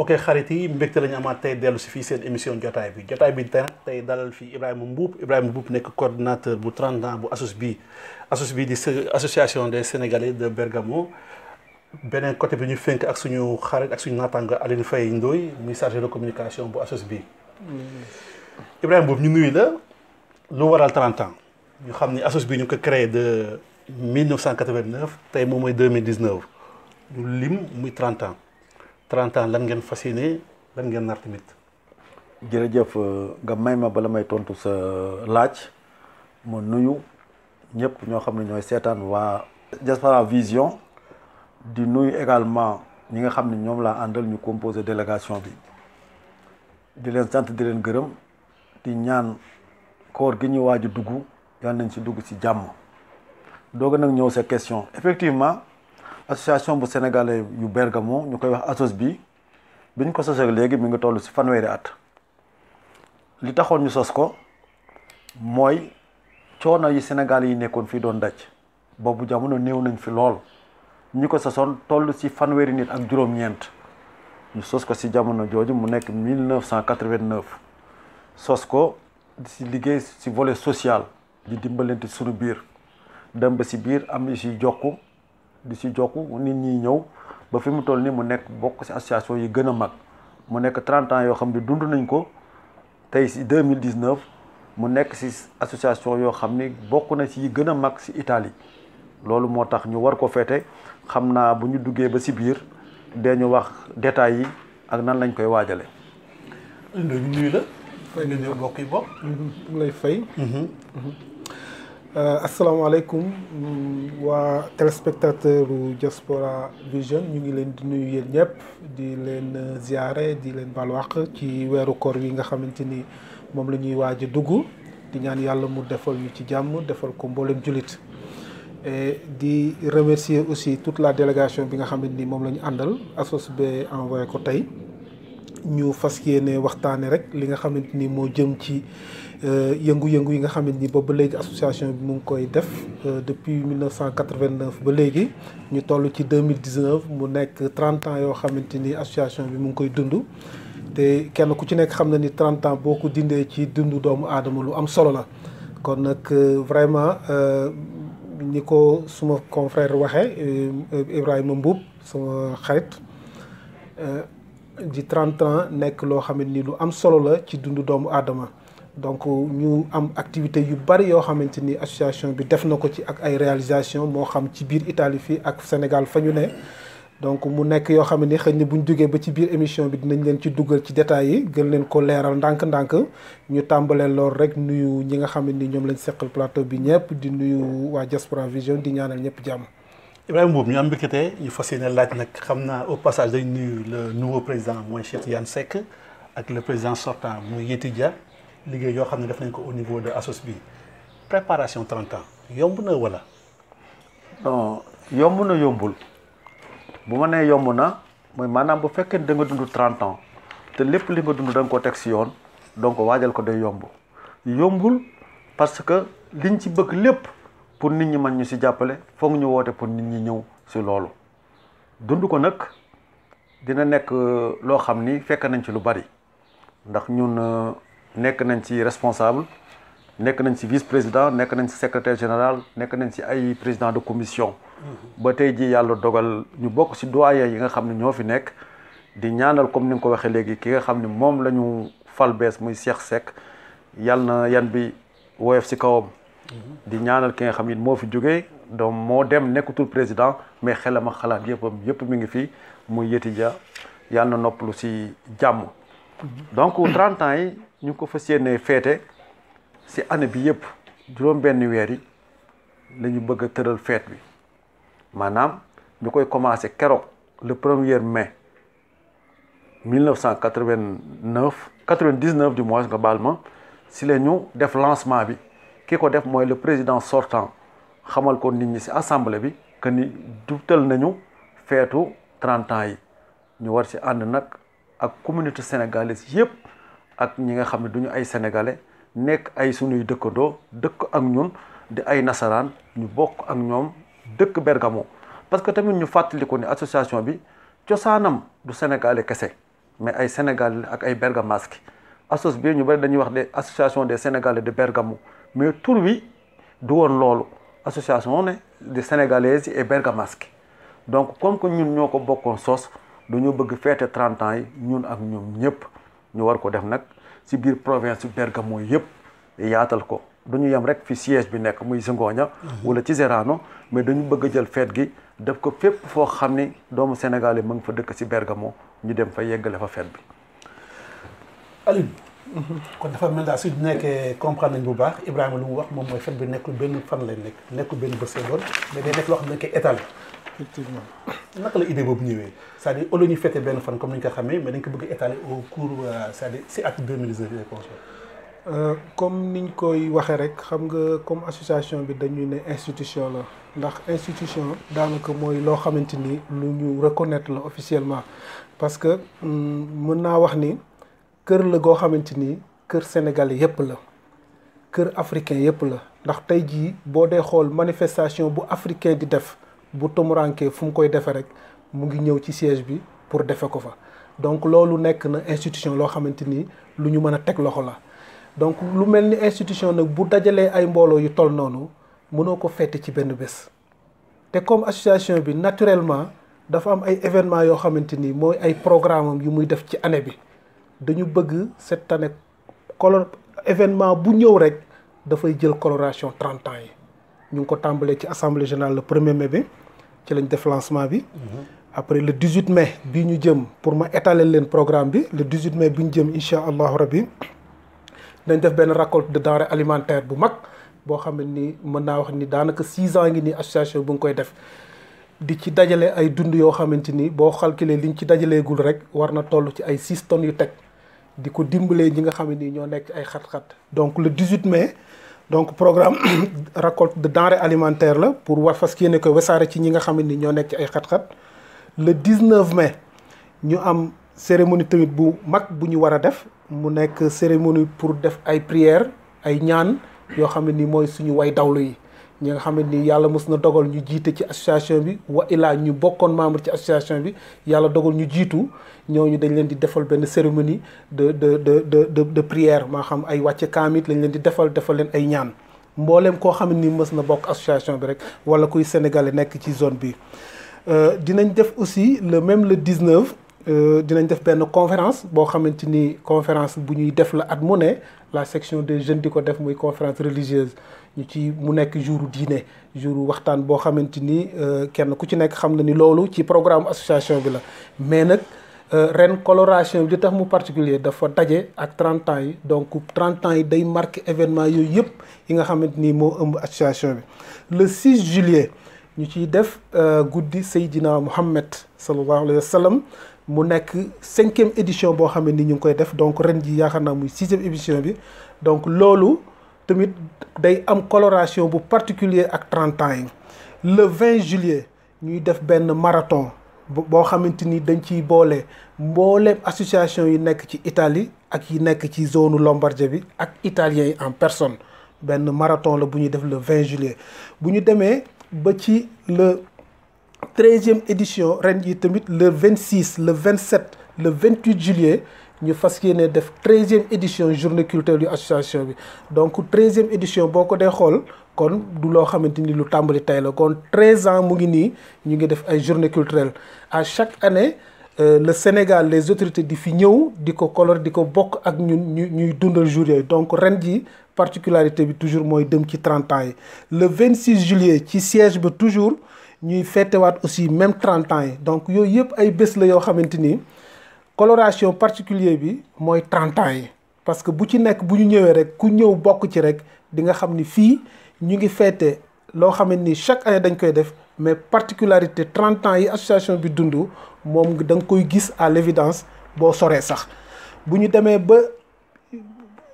mbokk xarit yi mbégte lañu amaat tey dellu si fii seen émission jotaay bi tey dalal fii Ibrahima Mboup nekk coordinateur bu 30 ans bu ASOSBI di association des Sénégalais de Bergamo. beneen côté bi ñu fenk ak suñu xarit ak suñu naataango Aline Faye Ndoye muy chargé de communication bu ASOSBI. Ibrahima Mboup ñu nuyu la lu waral 30 ans ñu xam ni ASOSBI ñu ko créé de 1989 tey moom mooy 2019 ñu lim muy 30 ans. 30 ans lan ngeen fas yéene lan ngeen nar tamit. jërëjëf nga may ma bala may tontu sa laaj ma nuyu ñëpp ñoo xam ne ñooy seetaan waa Diaspora Vision di nuyu également ñi nga xam ne ñoom laa àndal ñu composé délégation bi di leen sant di leen gërëm di ñaan koor gi ñu waaj a dugg yal nañ si dugg si jàmm. doog nag ñëw sa question effectivement. association bu sénégalais yu Bergamo ñu koy wax ASOSBI bi ñu ko sosee léegi mi ngi toll ci fanweeri at li taxoon ñu sos ko mooy coono yi sénégalais yi nekkoon fii doon daj boobu jamono néew nañ fi lool ñi ko sosoon toll ci fanweeri nit ak juróom-ñeent ñu sos ko ci jamono jooju mu nekk 1989 sos ko di ci liggéey ci volet social di dimbalante suñu biir dem ba ci biir am yu ci jokku di si jokku nit ñi ñëw ba fi mu toll nii mu nekk bokk ci association yi gën a mag mu nekk 30 ans yoo xam ne dund nañ ko tey ci 2019 mu nekk ci association yoo xam ni bokk na ci yi gën a mag ci Italie loolu moo tax ñu war ko feete xam naa bu ñu duggee ba ci biir dañu wax détails yi ak nan lañ koy waajale ñu nuyu la fay nga ñëw bokk yi bokk mu lay fay asalaamaaleykum waa téléspectateur u Diaspora Vision ñu ngi leen di nuyu yéen ñëpp di leen ziare di leen baal wax ci weeru koor wi nga xamante ni moom la ñuy waaj a dugg di ñaan yàlla mu defal ñu ci jàmm defal ko mboolem jullit di remercier aussi toute la délégation bi nga xamante ni moom la ñu àndal ASOSBI envoyé ko tey ñu fas yéene waxtaane rek li nga xamante ni moo jëm ci yëngu-yëngu yi nga xamante ni boobu ba léegi association bi mu ngi koy def depuis 1989 ba léegi ñu toll ci 2019 mu nekk 30 ans yoo xamante ni association bi mu ngi koy dund te kenn ku ci nekk xam na ni 30 ans boo ko dindee ci dundu doomu aadama lu am solo la kon nag vraiment ni ko suma confrère waxee Ibrahima Mboup sama xarit di 30 ans nekk loo xamante ni lu am solo la ci dundu doomu aadama donc ñu am activité yu bari yoo xamante ni association bi def na ko ci ak ay réalisation moo xam ci biir Italie fii ak Sénégal fa ñu ne donc mu nekk yoo xam ne xëy na bu ñu duggee ba ci biir émission bi dinañ leen ci dugal ci détails yi gën leen ko leeral ndànk-ndànk ñu tàmbalee lool rek nuyu ñi nga xam ni ñoom lañ seqal plateau bi ñëpp di nuyu waa Diaspora Vision di ñaanal ñëpp jàmm. Ibrahima Mboup ñu am mbégte ñu fas yéene laaj nag xam naa au passage dañ nuyu le nouveau président mooy Cheikh Tidiane Seck ak le président sortant muy Yeti Dia liggéey yoo xam ne def nañ ko au niveau de ASOSBI préparation 30 ans yomb na wala. non yomb na yombul bu ma nee yomb na mooy maanaam bu fekkee da nga dund 30 ans te lépp li nga dund da nga ko teg si yoon donc waajal ko day yomb yombul parce que liñ ci bëgg lépp pour nit ñi mën ñu si jàppale foog ñu woote pour nit ñi ñëw si loolu dund ko nag dina nekk loo xam ni fekk nañ ci lu bari ndax ñun. nekk nañ ci responsable nekk nañ ci vice président nekk nañ ci secrétaire général nekk nañ ci ay président de commission ba tey ji yàlla dogal ñu bokk ci doyen yi nga xam ne ñoo fi nekk di ñaanal comme ni nga ko waxee léegi ki nga xam ne moom la ñu fal bees muy Cheikh Seck yàlla na yan bi woyof ci kawam di ñaanal ki nga xam ne moo fi jógee donc moo dem nekkatul président mais xelam ak xalaat yëpp mi ngi fi muy Yeti Dia yàlla na noppalu ci jàmm donc 30 ans yi ñu ko fas yéene feete ci année bi yëpp juróom-benn weer yi la ñu bëgg a tëral feet bi maanaam ñu koy commencé keroog le 1er mai 99 du moins nga baal ma ci la ñu def lancement bi ki ko def mooy le président sortant xamal ko nit ñi ci assemblée bi que ni dubtal nañu feetu 30 ans yi ñu war ci ànd nag ak communauté sénégalaise yëpp ak ñi nga xam ne duñu ay sénégalais nekk ay sunuy dëkkandoo dëkk ak ñun di ay nasaraan ñu bokk ak ñoom dëkk Bergamo parce que tamit ñu fàttali ko ni association bi cosaanam du sénégalais kese mais ay Sénégalais ak ay bergamasque assos bi ñu bari dañuy wax des association des Sénégalais de Bergamo mais tur wi du woon loolu association ne des Sénégalaises et bergamasque donc comme que ñun ñoo ko bokkoon sos dañoo bëgg feete 30 ans yi ñun ak ñoom ñëpp ñu war ko def nag ci biir province Bergamo yëpp yaatal ko duñu yem rek fi siège bi nekk muy Zingoña wala ci Zerano mais dañu bëgg a jël fête gi def ko fépp foo xam ni doomu Sénégal yi mu ngi fa dëkk ci Bergamo ñu dem fa yeggale fa fête bi. Alioune. kon dafa mel daal su nekkee comprendre nañ bu baax Ibrahima lu mu wax moom mooy fête bi nekkul benn fan lay nekk nekkul benn bés lay doon mais day nekk loo xam ne dañ koy étaler. effectivement naka la idée boobu ñëwee c'est-à-dire au lieu ñu fêter benn fan comme ni ñu ko xamee mais dañ ko bëgg étaler au cours c'est-à-dire si at 2019 yi conseil. comme niñ koy waxee rek xam nga comme association bi dañu ne institution la ndax institution daanaka mooy loo xamante ni lu ñu reconnaître la officiellement parce que mën naa wax ni kër la goo xamante ni kër sénégalais yépp la kër africain yépp la ndax tey jii boo dee xool manifestation bu africain di def bu tumurankee fu mu koy defee rek mu ngi ñëw ci siège bi pour defe ko fa donc loolu nekk na institution loo xamante ni lu ñu mën a teg loxo la donc lu mel ni institution nag bu dajalee ay mbooloo yu toll noonu mënoo ko fête ci benn bés te comme association bi naturellement dafa am ay événements yoo xamante ni mooy ay programme am yu muy def ci année bi dañu bëgg cette année événement bu ñëw rek dafay jël coloration 30 ans yi ñu ngi ko tàmbalee ci assemblée générale le 1er mai bi ci lañ def lancement bi après le 18 mai bi ñu jëm pour ma étaler leen programme bi le 18 mai bi ñu jëm incha allahu rabbi dañ def benn récolte de denrées alimentaires bu mag boo xam ne ni mën naa wax ni daanaka 6 ans ngi ni association bu ngi koy def di ci dajale ay dund yoo xamante ni boo calculer liñ ci dajaleegul rek war na toll ci ay 6 tonnes yu teg di ko dimbalee ñi nga xam ne nii ñoo nekk ci ay xat-xat donc le 18 mai donc programme récolte de denrées alimentaires la pour war fas yéene ko wasaare ci ñi nga xam ne nii ñoo nekk ci ay xat-xat le 19 mai ñu am cérémonie tamit bu mag bu ñu war a def mu nekk cérémonie pour def ay prières ay ñaan yoo xam ne nii mooy suñu way dawlu yi ñi nga xam ne nii yàlla mës na dogal ñu jiite ci association bi wa ilaa ñu bokkoon membre ci association bi yàlla dogal ñu jiitu ñooñu dañ leen di defal benn cérémonie de prière maa xam ay wàcce kaamit lañ leen di defal leen ay ñaan mbooleem koo xam ne nii mës na bokk association bi rek wala kuy sénégalais nekk ci zone bi dinañ def aussi le 19 dinañ def benn conférence boo xamante ni conférence bu ñuy def la at mu ne la section des jeunes di ko def muy conférence religieuse ñu ci mu nekk jouru diine jouru waxtaan boo xamante ni kenn ku ci nekk xam na ni loolu ci programme association bi la mais nag ren coloration bi li tax mu particulier dafa daje ak 30 ans yi donc 30 ans yi day marqué événement yooyu yëpp yi nga xamante ni moo ëmb association bi le 6 juillet ñu ciy def guddi Seydina Mouhamed sallallahu alayhi wa sallam mu nekk 5e édition boo xam ne ni ñu ngi koy def donc ren ji yaakaar naa muy 6e édition bi donc loolu tamit day am coloration bu particulier ak 30 ans yi le 20 juillet ñuy def benn marathon boo xamante ni dañ ciy boole mbooleem association yi nekk ci Italie ak yi nekk ci zone Lombardie bi ak italiens yi en personne benn marathon la bu ñuy def le 20 juillet bu ñu demee ba ci le 13e édition ren yi tamit le 26 le 27 le 28 juillet ñu fas yéene def 13e édition journée culturelle yu association bi donc 13e édition boo ko dee xool kon du loo xamante ni lu tàmbali tey la kon 13 ans mu ngi nii ñu ngi def ay journée culturelle à chaque année le Sénégal les autorités di fi ñëw di ko color di ko bokk ak ñun ñuy dundal jour yooyu donc ren ji particularité bi toujours mooy dem ci 30 ans yi le 26 juillet ci siège ba toujours ñuy fêtewaat aussi même 30 ans yi donc yooyu yëpp ay bés la yoo xamante ni coloration particulier bi mooy 30 ans yi parce que bu ci nekk bu ñu ñëwee rek ku ñëw bokk ci rek di nga xam ni fii ñu ngi fêté loo xamante ni chaque année dañ koy def mais particularité 30 ans yi association bi dund moom da nga koy gis à l'évidence boo soree sax bu ñu demee ba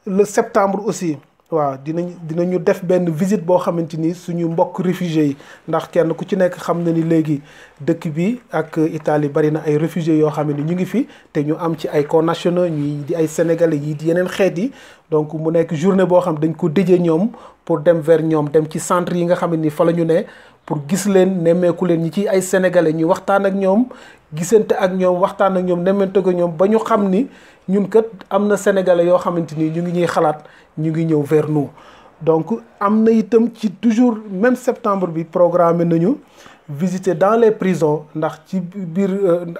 le septembre aussi waaw dinañu def benn visite boo xamante ni suñu mbokk réfugiés yi ndax kenn ku ci nekk xam na ni léegi dëkk bi ak Italie bari na ay réfugiés yoo xam ne ñu ngi fi te ñu am ci ay connationaux ñi di ay sénégalais yi di yeneen xeet yi donc mu nekk journée boo xam dañ ko déjee ñoom pour dem vers ñoom dem ci centre yi nga xam ne ni fa la ñu ne pour gis leen nemmeeku leen ñi ci ay sénégalais ñu waxtaan ak ñoom gisante ak ñoom waxtaan ak ñoom nemmante ko ñoom ba ñu xam ni ñun kat am na sénégalais yoo xamante ni ñu ngi ñuy xalaat ñu ngi ñëw vers nous. donc am na itam ci toujours même septembre bi programmé nañu visiter dans les prisons ndax ci biir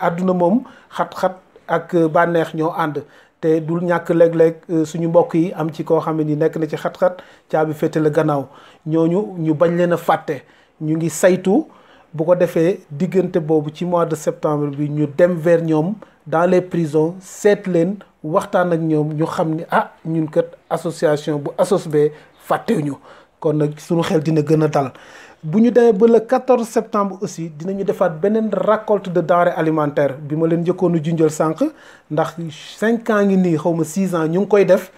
àdduna moom xat-xat ak bànneex ñoo ànd te dul ñàkk léeg-léeg suñu mbokk yi am ci koo xam ne ni nekk na ci xat-xat caabi féete la gannaaw ñooñu ñu bañ leen a fàtte ñu ngi saytu bu ko defee diggante boobu ci mois de septembre bi ñu dem vers ñoom dans les prisons seet leen waxtaan ak ñoom ñu xam ni ah ñun kat association bu ASOSB fàttewuñu kon nag suñu xel dina gën a dal. bu ñu demee ba le 14 septembre aussi dinañu defaat beneen récolte de denrées alimentaires bi ma leen njëkkoon a junjal sànq ndax 5 ans ngi nii xaw ma 6 ans ñu ngi koy def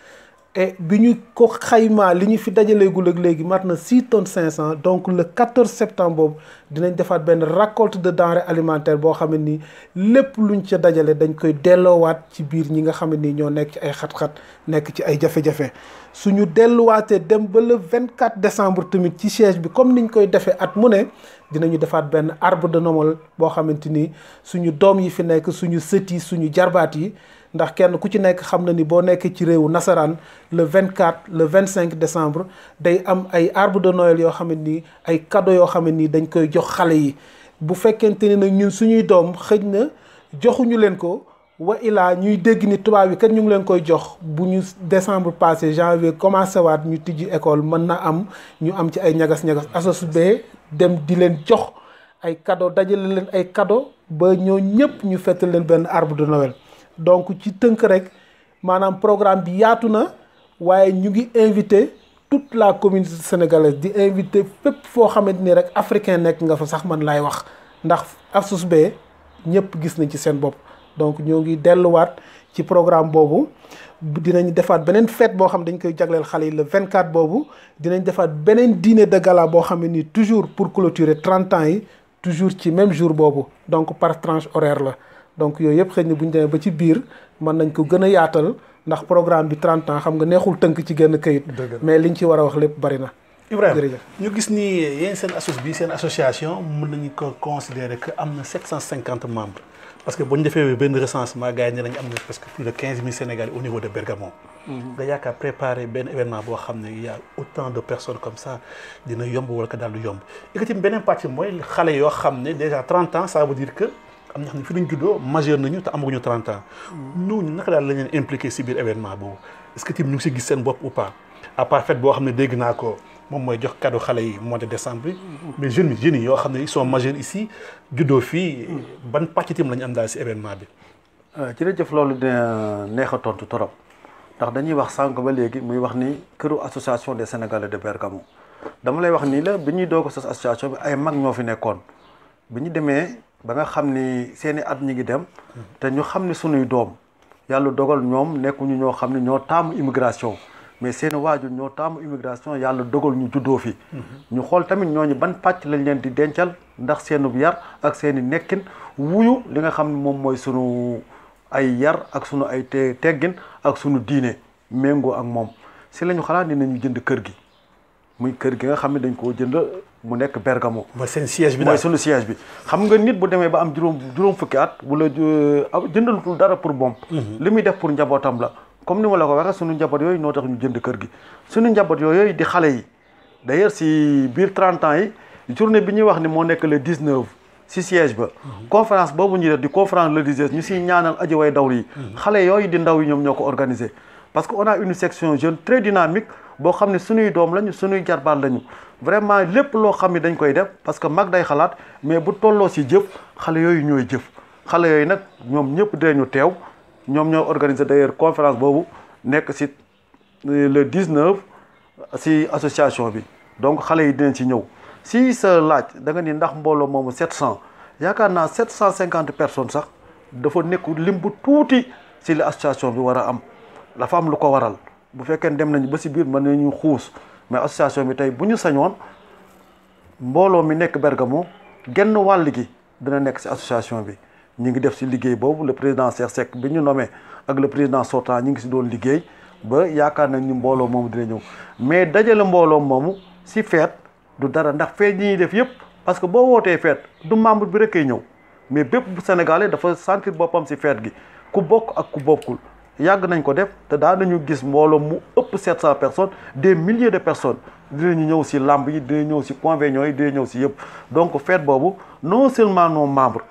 et bi ñu ko xaymaa li ñu fi dajaleegul ak léegi mat na 6 tonnes 500 donc le 14 septembre boobu dinañ defaat benn récolte de denrées alimentaires boo xam ne nii lépp luñ ca dajale dañ koy delloowaat ci biir ñi nga xam ne nii ñoo nekk ci ay xat-xat nekk ci ay jafe-jafe. suñu delluwaatee dem ba le 24 décembre tamit ci siège bi comme niñ koy defee at mu ne dinañu defaat benn arbre de Noël boo xamante ni suñu doom yi fi nekk suñu sët yi suñu jarbaat yi ndax kenn ku ci nekk xam na ni boo nekkee ci réewu nasaraan le 24 le 25 décembre day am ay arbre de Noël yoo xam ne nii ay cadeau yoo xam ne nii dañ koy jox xale yi bu fekkente ni nag ñun suñuy doom xëj na joxuñu leen ko. wa ilaa ñuy dégg ni tubaab yi kat ñu ngi leen koy jox bu ñu décembre passé janvier commencé waat ñu tijji école mën na am ñu am ci ay ñagas-ñagas ASOSB dem di leen jox ay cadeau dajale leen ay cadeau ba ñoo ñëpp ñu fettal leen benn arbre de Noël. donc ci tënk rek maanaam programme bi yaatu na waaye ñu ngi invité toute la communauté sénégalaise di invité fépp foo xamante ni rek africain nekk nga fa sax man laay wax ndax ASOSB ñëpp gis nañ ci seen bopp. donc ñoo ngi delluwaat ci programme boobu dinañ defaat beneen fête boo xam dañ koy jagleel xale yi le 24 boobu dinañ defaat beneen dîner de gala boo xam ne nii toujours pour clôturer 30 ans yi toujours ci même jour boobu donc par tranche horaire la donc yooyu yëpp xëy na bu ñu demee ba ci biir mën nañ ko gën a yaatal ndax programme bi 30 ans xam nga neexul tënk ci genn këyit mais liñ ci war a wax lépp bari na. Ibrahima ñu gis ni yéen seen seen association mën nañu ko considérer que am na 750 membres. parce que bu ñu defee benn recensement gars yi ne nañu am na presque plus de 15 000 Sénégalais au niveau de Bergamo. nga yaakaar préparer benn événement boo xam ne y a autant de personnes comme ça dina yomb wala que daal du yomb. et beneen partie mooy xale yoo xam ne déjà 30 ans ça veut dire que am na xam ne fi ñu juddoo majeur nañu te amaguñu 30 ans. ñooñu naka daal la ñu leen impliqué si biir événement boobu est-ce que tamit ñu ngi si gis seen bopp ou pas à part fait boo xam ne dégg naa ko. moom mooy jox cadeau xale yi mois de décembre bi mais jeunes yi yoo xam ne ils sont majeurs ici juddoo fii ban pàcc tim la ñu am daal si événement bi. jërëjëf loolu dina neex a tontu torop ndax dañuy wax sànq ba léegi muy wax ni këru association des Sénégalais de Bergamo dama lay wax nii la bi ñuy doog a sos association bi ay mag ñoo fi nekkoon bi ñu demee ba nga xam ni seeni at ñi ngi dem te ñu xam ni sunuy doom yàlla dogal ñoom nekkuñu ñoo xam ne ñoo taamu immigration. mais seen waajur ñoo taamu immigration yàlla dogal ñu juddoo fi. ñu xool tamit ñooñu ban pàcc lañ leen di dencal ndax seenu yar ak seen i nekkin wuyu li nga xam ne moom mooy sunu ay yar ak sunu ay teggin ak sunu diine méngoo ak moom si la ñu xalaat ni nañu jënd kër gi muy kër gi nga xam ne dañ koo jënd mu nekk Bergamo. mooy seen siège bi mooy sunu siège bi. xam nga nit bu demee ba am juróom fukki at bu la jëndalutul dara pour moom. li muy def pour njabootam la. comme ni ma la ko waxee sunu njaboot yooyu noo tax ñu jënd kër gi sunu njaboot yooyu di xale yi d'ailleurs si biir 30 ans yi journée bi ñuy wax ni moo nekk le 19 si siège ba. conférence boobu ñuy def di conférence religieuse ñu siy ñaanal aji way daw yi. xale yooyu di ndaw yi ñoom ñoo ko organisé. parce que on a une section jeune très dynamique boo xam ne sunuy doom lañu sunuy jarbaat lañu vraiment lépp loo xam ne dañ koy def parce que mag day xalaat mais bu tolloo si jëf xale yooyu ñooy jëf xale yooyu nag ñoom ñëpp dinañu teew. ñoom ñoo organisé d'ailleurs conférence boobu nekk ci le 19 ci association bi donc xale yi dinañ ci ñëw si sa laaj da nga ni ndax mbooloo moomu 700 yaakaar naa 750 personnes sax dafa nekk lim bu tuuti ci la association bi war a am dafa am lu ko waral bu fekkee dem nañu ba ci biir mën nañu xuus mais association bi tey bu ñu sañoon mbooloo mi nekk Bergamo genn wàll gi dina nekk ci association bi. ñu ngi def ci liggéey boobu le président Cheikh Seck bi ñu nommé ak le président sortant ñu ngi ci doon liggéey ba yaakaar nañ ni mbooloo moomu dina ñëw mais dajale mbooloo moomu ci fête du dara ndax fête yi ñuy def yëpp parce que boo wootee fête du membre bi rek kay ñëw mais bépp Sénégalais dafa sentir boppam ci fête gi ku bokk ak ku bokkul yàgg nañ ko def te daan nañu gis mbooloo mu ëpp 700 personnes des milliers de personnes dinañu ñëw ci lamb yi dinañu ñëw ci convention yi dinañu ñëw ci yëpp donc fête boobu non seulement nos membres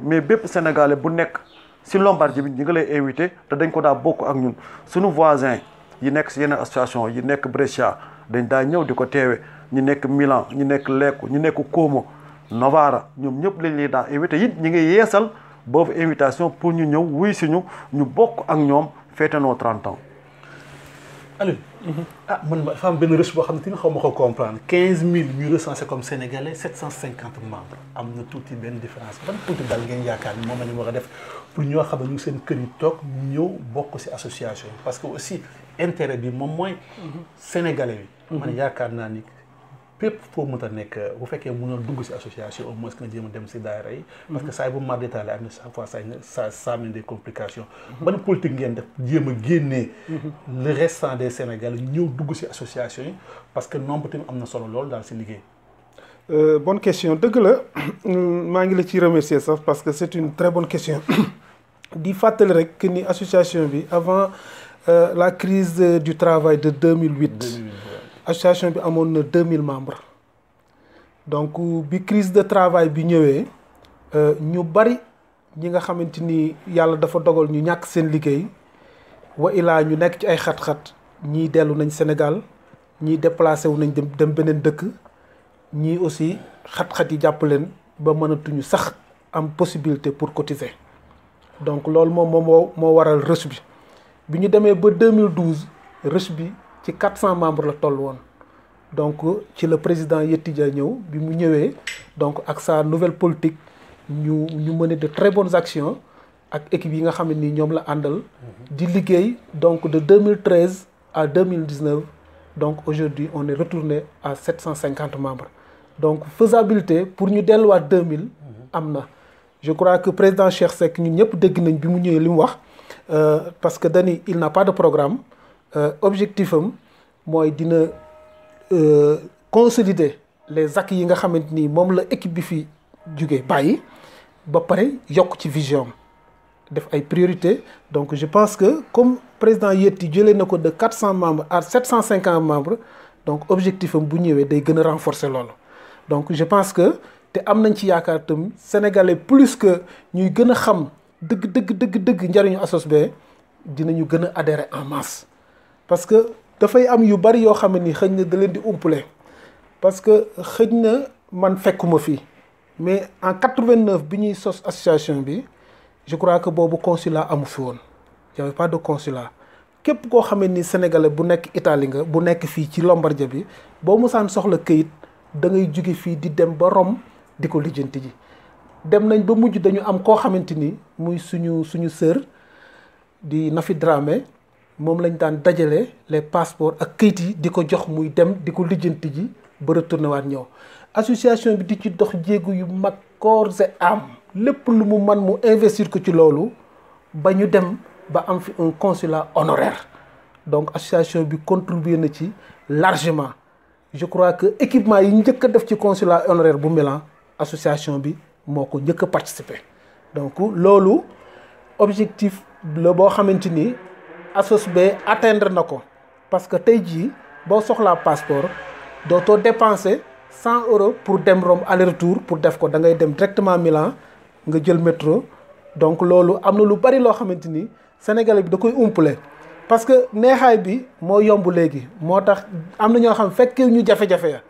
mais bépp Sénégalais bu nekk ci Lombardie bi ñi nga lay invité te dañ ko daa bokk ak ñun suñu voisins yi nekk ci yeneen association yi nekk Brescia dañ daa ñëw di ko teewe ñi nekk Milan ñi nekk Lecco ñi nekk Como Novara ñoom ñëpp lañ lay daa invité it ñi ngi yeesal boobu invitation pour ñu ñëw wuy si ñu bokk ak ñoom fête nos 30 ans. Aliou. Man dafa am benn reçu boo xam ne xaw ma ko comprendre 15000 ñu recensé comme sénégalais 750 membres am na tuuti benn différence ban politique daal ngeen yaakaar ni moom la ñu war a def pour ñoo xam ne ñu seen kër yi toog ñëw bokk ci association parce que aussi intérêt bi moom mooy. sénégalais bi. man yaakaar naa ni pépp foo mën a nekk bu fekkee mënoo dugg ci association au moins que nga jéem a dem ci daayira yi. parce que saa yi bu mar détaillé am na chaque fois ça amène des complications. ban politique ngeen def jéem a génnee. le restant des Sénégalais ñëw dugg ci association yi parce que nombre tamit am na solo lool daal ci liggéey. Bonne question dëgg la maa ngi la ci remercier sax parce que c'est une très bonne question di fàttali rek que ni association bi avant la crise du travail de 2008. association bi amoon na 2000 membres donc bi crise de travail bi ñëwee ñu bari ñi nga xamante ni yàlla dafa dogal ñu ñàkk seen liggéey wa ilaa ñu nekk ci ay xat-xat ñii dellu nañ Sénégal ñii déplacé wu nañ dem beneen dëkk ñii aussi xat-xat yi jàpp leen ba mënatuñu sax am possibilité pour cotiser donc loolu moo waral reçu bi ñu demee ba 2012 reçu bi ci 400 membres la toll woon donc ci le président Yeti Dia ñëw bi mu ñëwee donc ak sa nouvelle politique ñu mener de très bonnes actions ak équipe yi nga xam ne nii ñoom la àndal di liggéey donc de 2013 à 2019 donc aujourd'hui on est retourné à 750 membres donc faisabilité pour ñu delluwaat 2000 am na je crois que président Cheikh Seck ñun ñëpp dégg nañ bi mu ñëwee li mu wax parce que dañu il n'a pas de programme objectif am mooy dina consolider les acquis yi nga xamante ni moom la équipe bi fi jóge bàyyi ba pare yokk ci vision def ay priorités donc je pense que comme président Yeti jëlee na ko de 400 membres à 750 membres donc objectif am bu ñëwee day gën a renforcer loolu donc je pense que te am nañ ci yaakaar tam sénégalais plus que ñuy gën a xam dëgg njariñu ASOSB dinañu gën a adhérer en masse parce que dafay am yu bari yoo xam ne ni xëj na da leen di umpale parce que xëj na man fekkuma fii mais en 89 bi ñuy sos association bi je crois que boobu consulat amu fi woon y avait pas de consulat képp koo xam ne ni sénégalais bu nekk Italie nga bu nekk fii ci Lombardie bi boo musaan soxla këyit da ngay jóge fii di dem ba Rome di ko lijjanti ji dem nañ ba mujj dañu am koo xamante ni muy suñu sœur di Nafi Dramé moom lañ daan dajale les passeports ak këyit yi di ko jox muy dem di ko lijjanti ji ba retourné waat ñëw association bi di ci dox jéegu yu mag corps et âme lépp lu mu man mu investir ko ci loolu ba ñu dem ba am fi un consulat honoraire donc association bi contribuer na ci largement je crois que équipement yi njëkk a def ci consulat honoraire bu Milan association bi moo ko njëkk a participer donc loolu objectif la boo xamante ni ASOSB atteindre na ko parce que tey jii boo soxlaa passeport dootoo dépenser 100 € pour dem Rome aller-retour pour def ko da ngay dem directement Milan nga jël métro donc loolu am na lu bari loo xamante ni Sénégalais bi da koy umpale parce que neexaay bi moo yomb léegi moo tax am na ñoo xam fekkee ñu jafe-jafe ya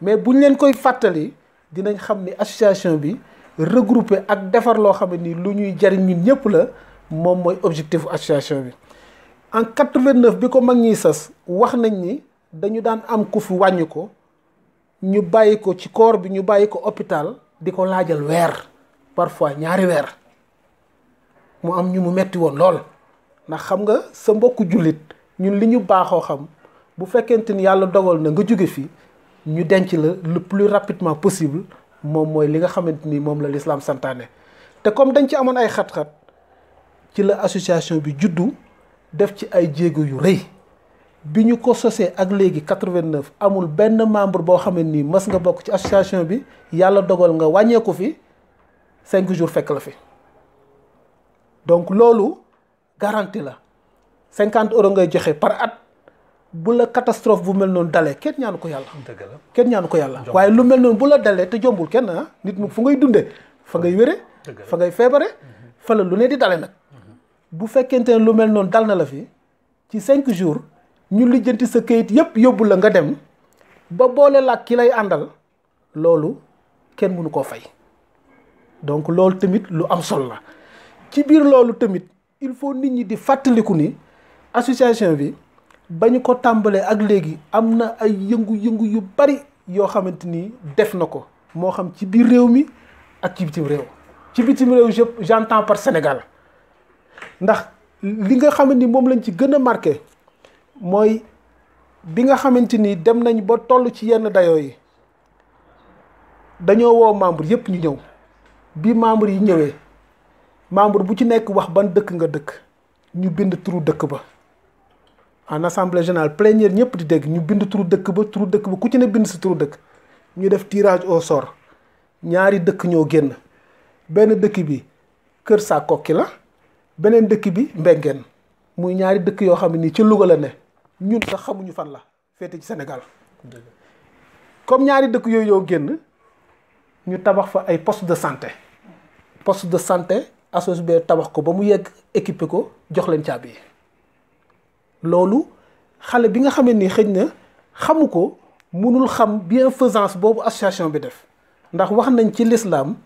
mais buñ leen koy fàttali dinañ xam ni association bi regroupé ak defar loo xam ne ni lu ñuy jariñ ñun ñëpp la moom mooy objectif association bi en 89 bi ko mag ñiy sas wax nañ ni dañu daan am ku fi wàññi ko ñu bàyyi ko ci corps bi ñu bàyyi ko hôpital di ko laajal weer parfois ñaari weer mu am ñu mu metti woon lool ndax xam nga sa mbokku jullit ñun li ñu baaxoo xam bu fekkente ni yàlla dogal na nga jóge fi ñu denc la le plus rapidement possible moom mooy li nga xamante ni moom la l'islam santaane te comme dañ ci amoon ay xat-xat ci la association bi juddu def ci ay jéego yu rëy bi ñu ko sosee ak léegi 89 amul benn membre boo xam ne nii mës nga bokk ci association bi yàlla dogal nga wàññeeku fi 5 jours fekk la fi donc loolu garantie la 50 € ngay joxe par at bu la catastrophe bu mel noonu dalee kenn ñaanu ko yàlla. dëgg la kenn ñaanu ko yàlla. waaye lu mel noonu bu la dalee te jombul kenn nit mu fu ngay dundee fa ngay wére fa ngay feebare fa la lu ne di dale nag bu fekkente ne lu mel noonu dal na la fi ci 5 jours ñu lijjanti sa kayit yépp yóbbu la nga dem ba boole la ki lay àndal loolu kenn mënu koo fay donc loolu tamit lu am solo la ci biir loolu tamit il faut nit ñi di fàttaliku ni association bi ba ñu ko tàmbalee ak léegi am na ay yëngu-yëngu yu bari yoo xamante ni def na ko moo xam ci biir réew mi ak ci bitim réew j'entends par Sénégal ndax li nga xamante ni moom lañ ci gën a marqué mooy bi nga xamante ni dem nañ ba toll ci yenn dayoo yi dañoo woo membre yépp ñu ñëw bi membre yi ñëwee membre bu ci nekk wax ban dëkk nga dëkk ñu bind turu dëkk ba en assemblée générale plénière ñëpp di dégg ñu bind turu dëkk ba ku ci ne bind sa turu dëkk ñu def tirage au sort ñaari dëkk ñoo génn benn dëkk bi Kër Sakokki la beneen dëkk bi Mbengeen muy ñaari dëkk yoo xam ne nii ca Louga la ne ñun sax xamuñu fan la féete ci Sénégal comme ñaari dëkk yooyu yoo génn ñu tabax fa ay poste de santé asos bee tabax ko ba mu yegg équipé ko jox leen caabi yi loolu xale bi nga xam ne nii xëj na xamu ko mënul xam bienfaisance boobu association bi def ndax wax nañ ci l'islam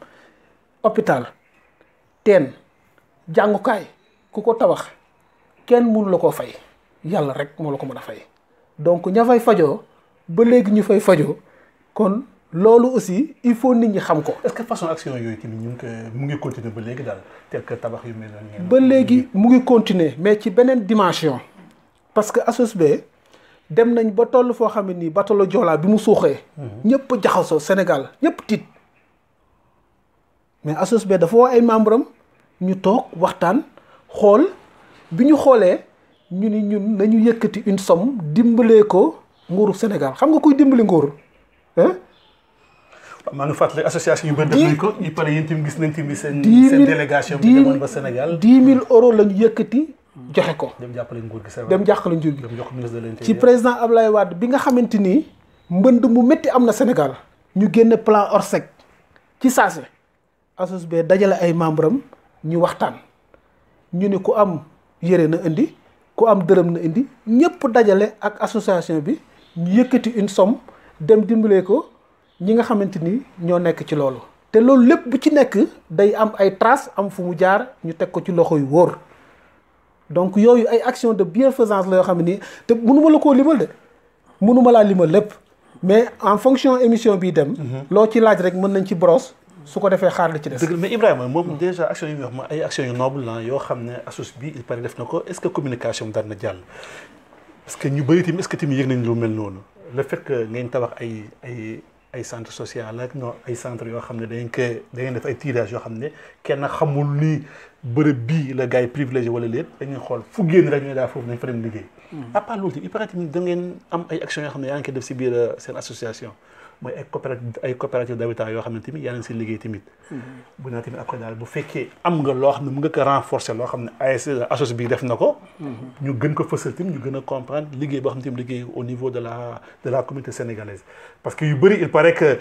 hôpital teen jàngukaay ku ko tabax kenn mënu la koo fay yàlla rek moo la ko mën a fay donc ña fay fajoo ba léegi ñu fay fajoo kon loolu aussi il faut nit ñi xam ko. est-ce que façon action yooyu tamit mu ngi continuer ba léegi daal tel que tabax yu mel noonu. ba léegi mu ngi continuer mais ci beneen dimension parce que ASOSB dem nañ ba toll foo xam ne nii bateau Joola bi mu suuxee. ñëpp jaxasoo Sénégal ñëpp tiit mais ASOSB dafa woo ay membres am ñu toog waxtaan xool bi ñu xoolee ñu ni ñun nañu yëkkati une somme dimbalee ko nguuru Sénégal xam nga kuy dimbali nguur maa ngi fàttali association yu bëri def nañ ko ñu pare yéen tamit gis nañ tamit seen délégation bi demoon ba Sénégal 10 000 € lañu yëkkati joxe ko. dem jàppale nguur gi dem jàppale nguur gi dem jox ministre de l'Intérieur ci président Ablaye Wade bi nga xamante ni mbënd mu métti am na Sénégal ñu génne plan Orsec ci saase ASOSB dajale ay membres am ñu waxtaan ñu ni ku am yére na indi ku am dërëm na indi ñëpp dajale ak association bi ñu yëkkati une somme dem dimbalee ko ñi nga xamante ni ñoo nekk ci loolu te loolu lépp bu ci nekk day am ay traces am fu mu jaar ñu teg ko ci loxo yu wóor donc yooyu ay action de bienfaisance la yoo xam ne nii te mënuma la koo limal de mënuma laa limal lépp mais en fonction émission bii dem loo ci laaj rek mën nañ ci brosse su ko defee xaar li ci des. dëgg mais Ibrahima moom déjà action yi wax ma ay action yu noble la yoo xam ne ASOS bi il paraît def na ko est-ce que communication daan na jàll parce que ñu bëri tamit est-ce que tamit yëg nañ lu mel noonu le fait que ngeen tabax ay centre social ak non ay centre yoo xam ne da ngeen def ay tirage yoo xam ne kenn xamul ni bërëb bii la gars yi privilégié wala léet dañuy xool fu génn rek ñu daal foofu nañ fa dem liggéey. à part loolu il paraît tamit da ngeen am ay actions yoo xam ne yaa ngi koy def si biir seen association mooy ay coopérative d'habitat yoo xam ne tamit yaa ngi si liggéey tamit. bu naa tamit après daal bu fekkee am nga loo xam ne mu nga ko renforcer loo xam ne ASOS bi def na ko. ñu gën ko fësal tamit ñu gën a comprendre liggéey boo xam ne tamit liggéey au niveau de la communauté sénégalaise. parce que yu bëri il paraît que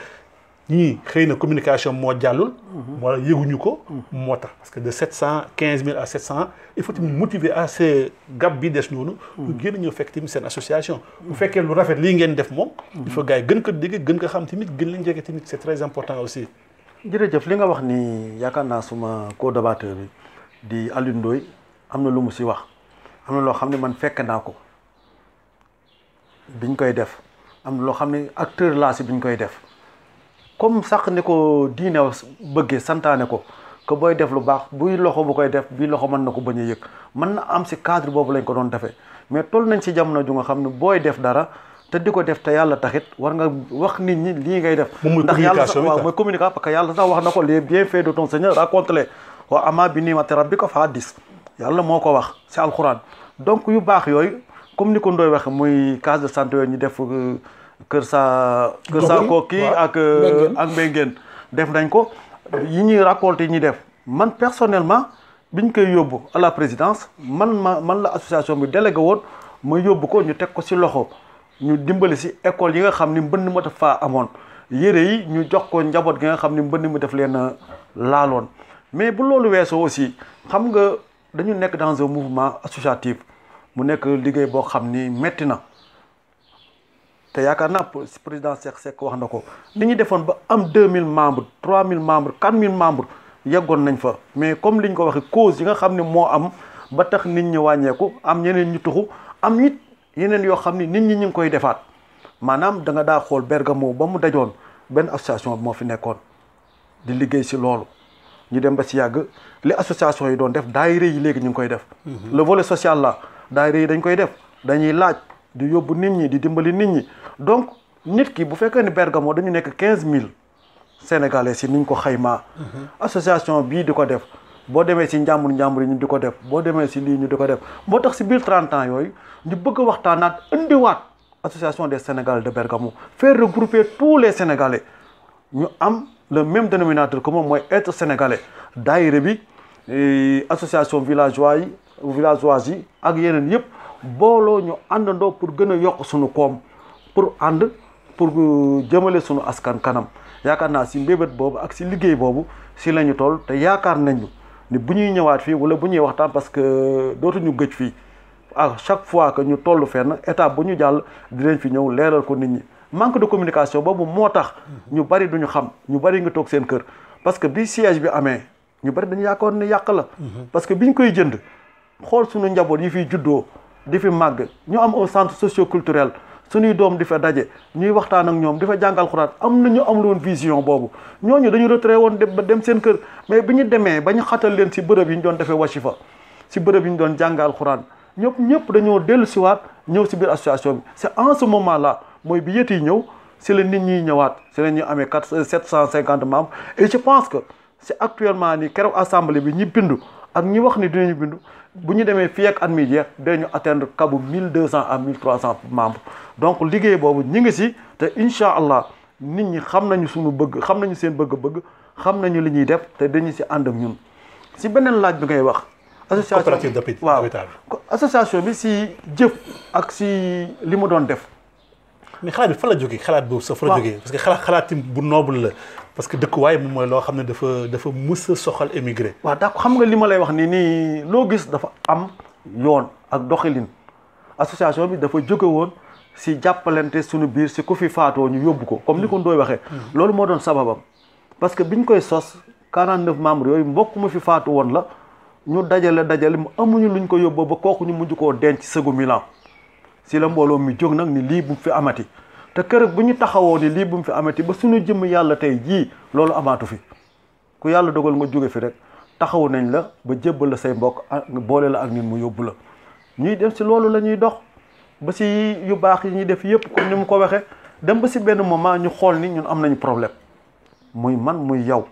ñii xëy na communication moo jàllul. wala yëguñu ko. moo tax parce que de 715 000 à 700 il faut tamit motiver à ce gap bi des noonu. ñu génn ñëw fekk tamit seen association. bu fekkee lu rafet lii ngeen def moom. il faut gars yi gën ko dégg gën ko xam tamit gën leen jege tamit c'est très important aussi. jërëjëf li nga wax ni yaakaar naa suma co-débatteur bi di Alioune Ndoye am na lu mu si wax am na loo xam ne man fekk naa ko biñ koy def am na loo xam ne acteur laa si biñ koy def. comme sax ni ko diine bëggee santaane ko que booy def lu baax buy loxo bu koy def bii loxo mën na ko bañ a yëg mën na am si cadre boobu lañ ko doon defee mais toll nañ si jamono ju nga xam ne booy def dara te di ko def te yàlla taxit war nga wax nit ñi lii ngay def. ndax yàlla sax waaw mooy communication parce que yàlla sax wax na ko les bienfaits de ton Seigneur raconte-les wa ama bi ni'mati rabbika fa haddis yàlla moo ko wax si alxuraan donc yu baax yooyu comme ni ko Ndoye waxe muy case de santé yooyu ñu def Kër Saa Koki ak Mbengeen def nañ ko yi ñuy récolte yi ñuy def man personnellement biñ koy yóbbu à la présidence man la association bi délégué woon ma yóbbu ko ñu teg ko ci loxo ñu dimbali ci école yi nga xam ni mbënn ma dafa amoon yére yi ñu jox ko njaboot gi nga xam ni mbënn mi def leen laaloon mais bu loolu weesoo aussi xam nga dañu nekk dans un mouvement associatif mu nekk liggéey boo xam ni metti na te yaakaar naa président Cheikh Seck wax na ko li ñu defoon ba am 2000 membres 3000 membres 4000 membres yeggoon nañ fa mais comme li ñu ko waxee cause yi nga xam ne moo am ba tax nit ñi wàññeeku am ñeneen ñu tuxu am nit yeneen yoo xam ni nit ñi ñu ngi koy defaat maanaam da nga daa xool Bergamo ba mu dajoon benn association bi moo fi nekkoon di liggéey si loolu ñu dem ba si yàgg li association yi doon def daayira yi léegi ñu ngi koy def le volet social la daayira yi dañ koy def dañuy laaj di yóbbu nit ñi di dimbali nit ñi donc nit ki bu fekkee ni Bergamo dañu nekk 15000 sénégalais si niñ ko xaymaa association bii di ko def boo demee si njàmbur yi ñu di ko def boo demee si lii ñu di ko def moo tax si biir 30 ans yooyu ñu bëgg a waxtaanaat indiwaat association des Sénégalais de Bergamo faire regrouper tous les Sénégalais ñu am le même dénominateur commun mooy être sénégalais daayira bi association villageoise yi ak yeneen yëpp booloo ñu àndandoo pour gën a yokk suñu koom pour ànd pour jëmale suñu askan kanam yaakaar naa si mbébét boobu ak si liggéey boobu si la ñu toll te yaakaar nañu ni bu ñuy ñëwaat fii wala bu ñuy waxtaan parce que dootuñu gëj fii à chaque fois que ñu toll fenn étape bu ñu jàll dinañ fi ñëw leeral ko nit ñi manque de communication boobu moo tax ñu bari duñu xam ñu bari nga toog seen kër parce que bi siège bi amee ñu bari dañu yaakaar ne yàq la parce que biñ koy jënd xool suñu njaboot yi fiy juddoo di fi màgg ñu am un centre socio-culturel suñuy doom di fa daje ñuy waxtaan ak ñoom di fa jàngal xuraan am na ñu amul woon vision boobu ñooñu dañu retiré woon dem seen kër mais bi ñu demee ba ñu xatal leen si bërëb yi ñu doon defee wasifa si bërëb yi ñu doon jàngal xuraan ñëpp dañoo dellu siwaat ñëw si biir association bi c'est en ce moment là mooy bi yët yi ñëw si la nit ñi ñëwaat si la ñu amee 750 membres et je pense que c'est actuellement ni keroog assemblée bi ñi bindu ak ñi wax ni dinañu bindu bu ñu demee fii ak at mi jeex dañu atteindre kabu 1200 à 1300 membres donc liggéey boobu ñi ngi si te incha allah nit ñi xam nañu suñu bëgg xam nañu seen bëgg-bëgg xam nañu li ñuy def te dañu si ànd ak ñun si beneen laaj bi ngay wax. coopérative d'habitat waaw association bi si jëf ak si li mu doon def. mais xalaat bi fa la jógee xalaat boobu sax fa la jógee parce que xalaatim bu noble la parce que dëkkuwaay moom mooy loo xam ne dafa mus a soxal émigré. waaw d'accord xam nga li ma lay wax nii loo gis dafa am yoon ak doxalin association bi dafa jóge woon si jàppalante suñu biir si ku fi faatoo ñu yóbbu ko comme ni ko Ndoye waxee. loolu moo doon sababam parce que biñ koy sos 49 membres yooyu mbokk mu fi faatu woon la ñu dajale mu amuñu luñ ko yóbboo ba kooku ñu mujj koo denc sëgu Milan. si la mbooloo mi jóg nag ni lii bu fi amati te kër bu ñu taxawoo ni lii bu mu fi amati ba suñu jëmm yàlla tey jii loolu amaatu fi ku yàlla dogal nga jóge fi rek taxawu nañ la ba jébbal la say mbokk boole la ak nit mu yóbbu la ñuy dem si loolu la ñuy dox ba si yu baax yi ñuy def yëpp comme ni mu ko waxee dem ba si benn moment ñu xool ni ñun am nañu problème muy man muy yow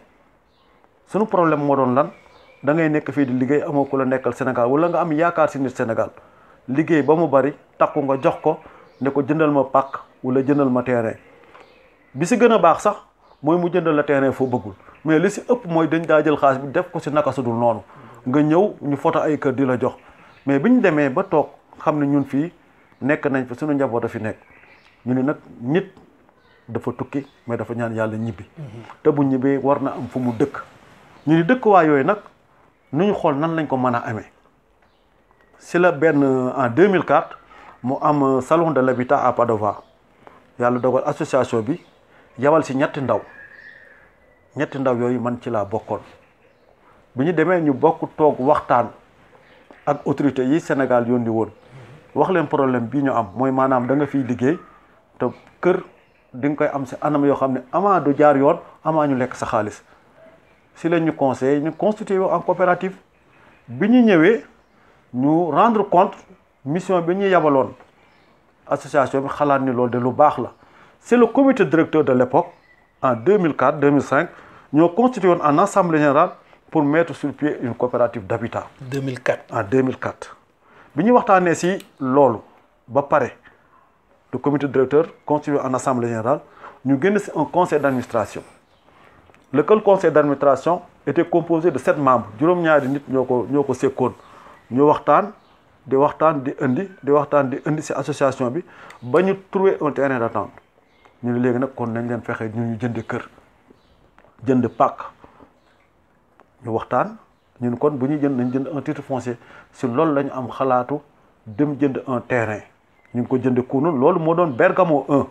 suñu problème moo doon lan da ngay nekk fii di liggéey amoo ku la nekkal Sénégal wala nga am yaakaar si nit Sénégal liggéey ba mu bari takku nga jox ko ne ko jëndal ma pàkk wala jëndal ma terrain bi si gën a baax sax mooy mu jëndal la terrain foo bëggul mais li si ëpp mooy dañ daa jël xaalis bi def ko si naka sudul noonu nga ñëw ñu foto ay kër di la jox mais bi ñu demee ba toog xam ne ñun fii nekk nañ fi suñu njaboot a fi nekk ñu ne nag nit dafa tukki mais dafa ñaan yàlla ñibbi te bu ñibbee war na am fu mu dëkk ñu ni dëkkuwaay yooyu nag nu ñu xool nan lañ ko mën a amee si la benn en 2004 mu am salon de l'habitat à Padova yàlla dogal association bi yabal si ñetti ndaw yooyu man ci laa bokkoon bi ñu demee ñu bokk toog waxtaan ak autorité yi Sénégal yónni woon wax leen problème bii ñu am mooy maanaam da nga fiy liggéey te kër di nga koy am si anam yoo xam ne amaa du jaar yoon amaa ñu lekk sa xaalis si leen ñu conseillé ñu constitué en coopérative bi ñu ñëwee ñu rendre compte mission bi ñu yabaloon association bi xalaat ni loolu de lu baax la c'est le comité directeur de l'époque en 2004-2005 ñoo constitué woon en assemblée générale pour mettre sur pied une coopérative d'habitat. 2004 en 2004 bi ñu waxtaanee si loolu ba pare le comité directeur constitué en assemblée générale ñu génn ci un conseil d'administration. Lequel conseil d'administration était composé de 7 membres juróom-ñaari nit ñoo ko sekkoon ñu waxtaan di indi ci association bi ba ñu trouver un terrain d'attente ñu ne léegi nag kon nañ leen fexe ñu jënd kër jënd pàkk ñu waxtaan ñun kon bu ñuy jënd nañ jënd un titre foncier si loolu la ñu am xalaatu dem jënd un terrain ñu ngi ko jënd Kounoune loolu moo doon Bergamo 1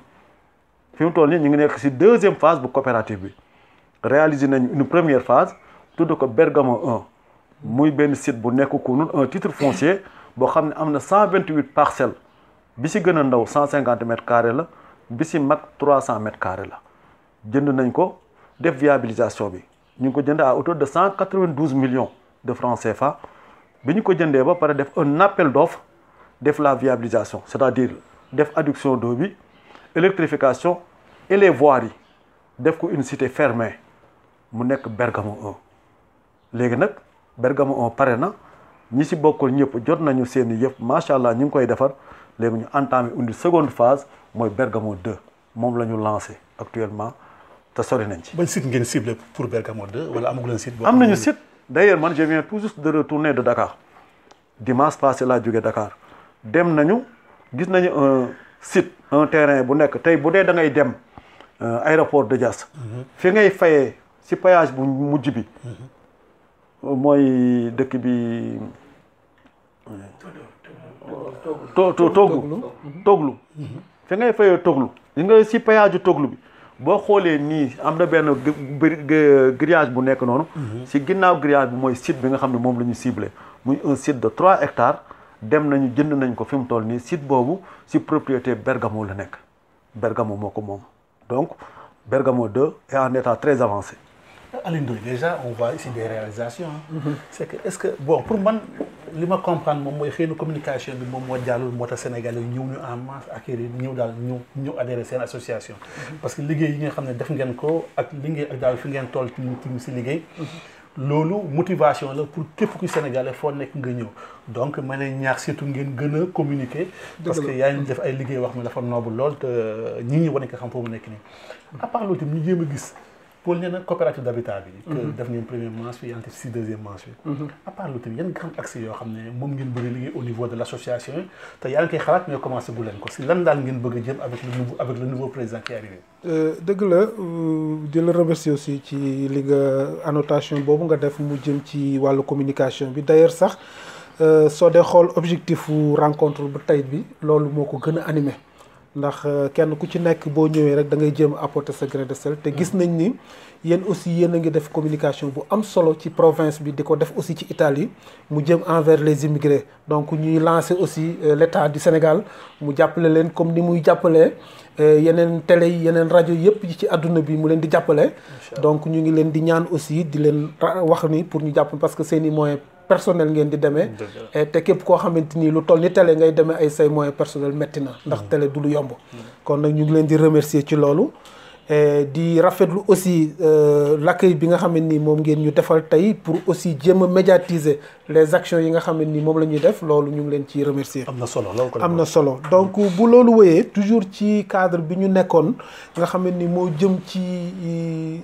fi mu toll nii ñu ngi nekk si 2e phase bu coopérative bi réalisé nañ une première phase tudd ko Bergamo 1 muy benn site bu nekk Kounoune un titre foncier boo xam ne am na 128 parcelles bi si gën a ndaw 150 mètres carrés la bi si mag 300 mètres carrés la jënd nañ ko def viabilisation bi ñu ngi ko jënd à hauteur de 192 millions de francs CFA bi ñu ko jëndee ba pare def un appel d'offres def la viabilisation c'est-à-dire def adduction d'eau bi électrification et les voiries def ko une cité fermée mu nekk Bergamo 1 léegi nag Bergamo 1 pare na ñi si bokkul ñëpp jot nañu seeni yëpp macha allah ñu ngi koy defar léegi ñu entamé une seconde phase mooy Bergamo 2 moom la ñu lancé actuellement te sori nañ ci. ban site ngeen ciblé pour Bergamo 2 wala amagu leen site. am nañu site d'ailleurs man je viens tout juste de retourner de Dakar dimanche passé laa jóge Dakar dem nañu gis nañu un site un terrain bu nekk tey bu dee da ngay dem aéroport de Diass. fi ngay fayee si péage bu mujj bi. mooy dëkk bi Toglu fi ngay fayee Toglu li nga si péage Toglu bi boo xoolee nii am na benn grillage bu nekk noonu si ginnaaw grillage bi mooy site bi nga xam ne moom la ñu ciblé muy un site de 3 hectares dem nañu jënd nañ ko fi mu toll nii site boobu si propriété Bergamo la nekk Bergamo moo ko moom donc Bergamo 2 est en état très avancé. Alioune Ndoye déjà on voit ici des réalisations. C'est que est-ce que bon pour man li ma comprendre moom mooy xëy na communication bi moom moo jàllul moo tax Sénégalais ñëw ñu en masse acquérir ñëw adhéré seen association. parce que liggéey yi nga xam ne def ngeen ko ak liggéey ak daal fi ngeen toll ci liggéey. loolu motivation la pour képp ku Sénégalais foo nekk nga ñëw donc ma ne ñaax surtout ngeen gën a communiquer. parce que yaa ngi def ay liggéey wax ne dafa noobu lool te ñi wane ko xam foofu nekk nii. à part loolu tamit ñu jéem a gis. pour nee na coopérative d'habitat bi. que def ngeen première manche bi ante si deuxième manche bi. à part lu tamit yan grand axe yoo xam ne moom ngeen bëgg a liggéey au niveau de l'association yi te yaa ngi koy xalaat mais commencé gu leen ko si lan daal ngeen bëgg a jëm avec le nouveau président qui est arrivé. dëgg la di la remercier aussi ci li nga annotation boobu nga def mu jëm ci wàllu communication bi d'ailleurs sax soo dee xool objectif rencontre bu tey bi loolu moo ko gën a animé. ndax kenn ku ci nekk boo ñëwee rek da ngay jéem a apporter sa grain de sel te gis nañ ni yéen aussi yéen a ngi def communication bu am solo ci province bi di ko def aussi ci Italie mu jëm envers les immigrés donc ñuy lancer aussi l'État du Sénégal mu jàppale leen comme ni muy jàppalee yeneen télé yi yeneen rajo yëpp yi ci àdduna bi mu leen di jàppale. donc ñu ngi leen di ñaan aussi di leen wax ni pour ñu jàpp parce que seen i moyens personnel ngeen di demee te képp koo xamante ni lu toll ni télé ngay demee ay say moyens personnel métti na ndax télé du lu yomb kon nag ñu ngi leen di remercier ci loolu di rafetlu aussi l'accueil bi nga xam ne ni moom ngeen ñu defal tey pour aussi jéem a médiatiser les actions yi nga xam ne ni moom la ñuy def loolu ñu ngi leen ci remercier. am na solo loolu ko am na solo donc bu loolu wéyee toujours ci cadre bi ñu nekkoon nga xam ne ni moo jëm ci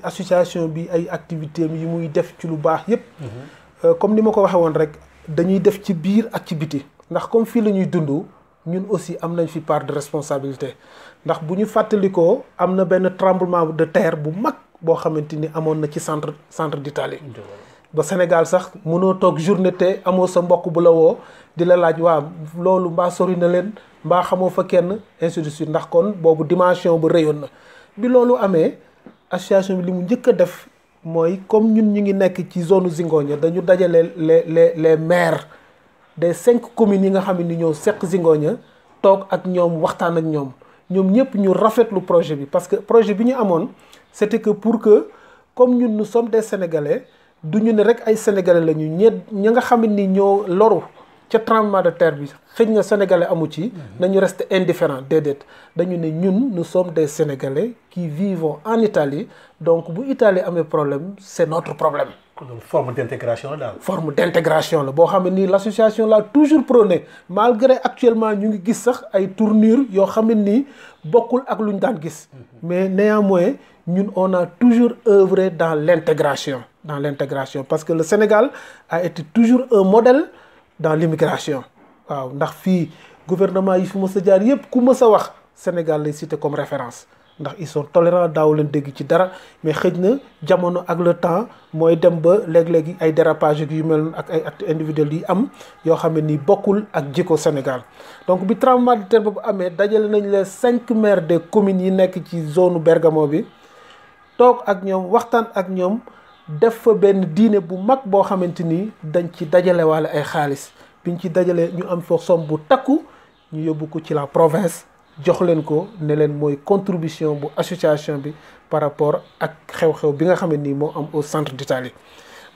association bi ay activités yi muy def ci lu baax yépp comme ni ma ko waxee woon rek dañuy def ci biir ak ci biti ndax comme fii la ñuy dund ñun aussi am nañ fi part de responsabilité ndax bu ñu fàttalikoo am na benn tremblement de terre bu mag boo xamante ni amoon na ci centre d'Italie ba Sénégal sax mënoo toog journée te amoo sa mbokk bu la woo di la laaj waa loolu mbaa sori na leen mbaa xamoo fa kenn ainsi de suite ndax kon boobu dimension bu rëyoon na bi loolu amee association bi li mu njëkk a def mooy comme ñun ñu ngi nekk ci zone Zingonia dañu dajale les maires des 5 communes yi nga xam ne ñoo seq Zingonia toog ak ñoom waxtaan ak ñoom ñëpp ñu rafetlu projet bi parce que projet bi ñu amoon c'était que pour que comme ñun nous sommes des Sénégalais du ñu ne rek ay Sénégalais la ñu ñi nga xam ni ñoo loru ca tremblement de terre bi xëy na Sénégalais amu ci nañu rester indifférent déedéet dañu ne ñun nous sommes des Sénégalais qui vivons en Italie donc bu Italie amee problème c'est notre problème forme d'intégration la daal. forme d'intégration la boo xam ne nii l'association l'a toujours prôné malgré actuellement ñu ngi gis sax ay tournures yoo xam ne nii bokkul ak lu ñu daan gis mais néanmoins ñun on a toujours œuvré dans l'intégration parce que le Sénégal a été toujours un modèle dans l'immigration waaw ndax fii gouvernement yi fi mës a jaar yépp ku mës a wax Sénégal lay cité comme référence ndax ils sont tolérants daaw leen dégg ci dara mais xëj na jamono ak le temps mooy dem ba léeg-léegi ay dérapage yu mel ak ay actes individuels yi am yoo xam ne nii bokkul ak jikko Sénégal donc bi tremblement de terre boobu amee dajale nañ les 5 maires des communes yi nekk ci zone Bergamo bi toog ak ñoom waxtaan ak ñoom def fa benn dîner bu mag boo xamante ni dañ ci dajale walla ay xaalis biñ ci dajale ñu am fa somme bu takku ñu yóbbu ko ci la province jox leen ko ne leen mooy contribution bu association bi par rapport ak xew-xew bi nga xam ne nii moo am au centre d'Italie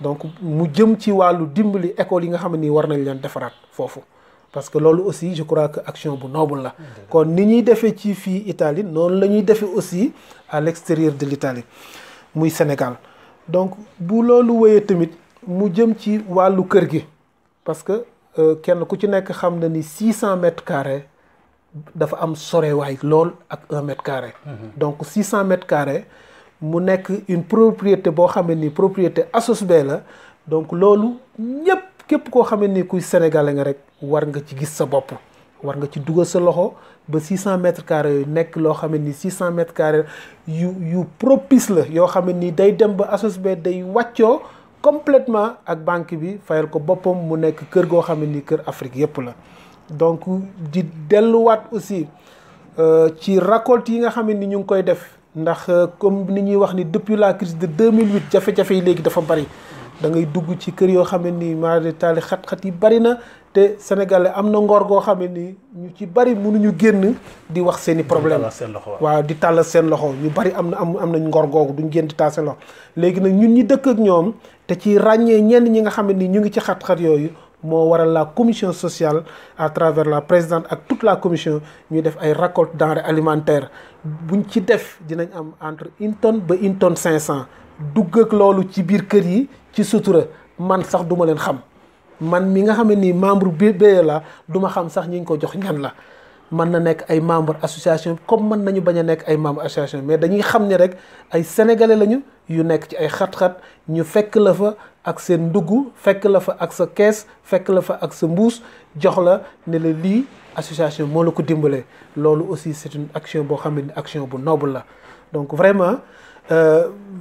donc mu jëm ci wàllu dimbali école yi nga xam ne nii war nañ leen defaraat foofu parce que loolu aussi je crois que action bu noble la kon ni ñuy defee ci fii Italie noonu la ñuy defee aussi à l'extérieur de l'Italie muy Sénégal donc bu loolu wéyee tamit mu jëm ci wàllu kër gi parce que kenn ku ci nekk xam na ni 600 mètres carrés dafa am sorewaay lool ak 1 mètre carré donc 600 mètres carrés mu nekk une propriété boo xam ne ni propriété ASOSB la donc loolu ñëpp képp koo xam ne ni kuy sénégalais nga rek war nga ci gis sa bopp war nga ci dugal sa loxo ba 600 mètres carrés yooyu nekk loo xam ne ni 600 mètres carrés yu propice la yoo xam ne ni day dem ba ASOSB day wàccoo complètement ak banque bi fayal ko boppam mu nekk kër goo xam ne ni kër Afrique yépp la donc di delluwaat aussi ci récolte yi nga xam ne ni ñu ngi koy def ndax comme ni ñuy wax ni depuis la crise de 2008 jafe-jafe yi léegi dafa bari da ngay dugg ci kër yoo xam ne ni maa de taali xat-xat yi bari na te sénégalais am na ngor goo xam ne ni ñu ci bari mënuñu génn di wax seen i problème waaw di tàllal seen loxo ñu bari am nañ ngor googu duñ génn di tàllal seen loxo léegi nag ñun ñi dëkk ak ñoom te ci ràññee ñenn ñi nga xam ne ni ñu ngi ci xat-xat yooyu moo waral la commission sociale à travers la présidente ak toute la commission ñu def ay récolte denrées alimentaires buñ ci def dinañ am entre 1 tonne ba 1 tonne 500 dugg ak loolu ci biir kër yi ci sutura man sax duma leen xam man mi nga xam ne nii membre bi la duma xam sax ñi ngi ko jox ñan la mën na nekk ay membre association comme mën nañu bañ a nekk ay membre association mais dañuy xam ne rek ay sénégalais lañu yu nekk ci ay xat-xat ñu fekk la fa ak seen ndugg fekk la fa ak sa kees fekk la fa ak sa mbuus jox la ne la lii association moo la ko dimbalee loolu aussi c'est une action boo xam ne action bu noble la donc vraiment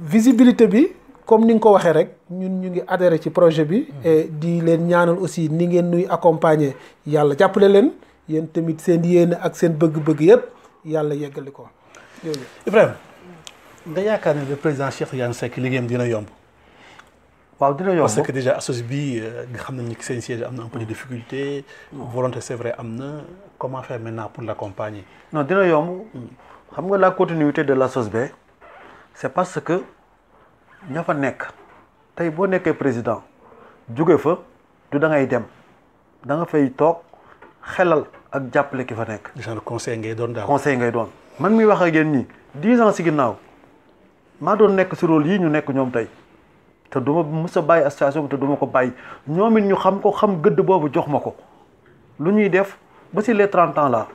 visibilité bi comme ni nga ko waxee rek ñun ñu ngi adhéré ci projet bi et di leen ñaanal aussi ni ngeen nuy accompagner yàlla jàppale leen yéen tamit seen yéene ak seen bëgg-bëgg yëpp yàlla yeggali ko. Ibrahima nga yaakaar ne le président Cheikh Tidiane Seck liggéeyam dina yomb. waaw dina yomb parce que déjà ASOS bi nga xam nañ ni seen siège am na un peu de difficulté. volonté c'est vrai am na comment faire maintenant pour l'accompagner. non dina yomb xam nga la continuité de l'ASOSB c'est parce que ña fa nekk tey boo nekkee président jóge fa du da ngay dem da nga fay toog xelal ak jàppale ki fa nekk. genre conseil ngay doon daal. conseil ngay doon man mi wax ak yéen nii 10 ans si ginnaaw maa doon nekk si rôle yii ñu nekk ñoom tey te du ma mës a bàyyi association bi te du ma ko bàyyi ñoom it ñu xam ko xam gëdd boobu jox ma ko lu ñuy def ba si les 30 ans là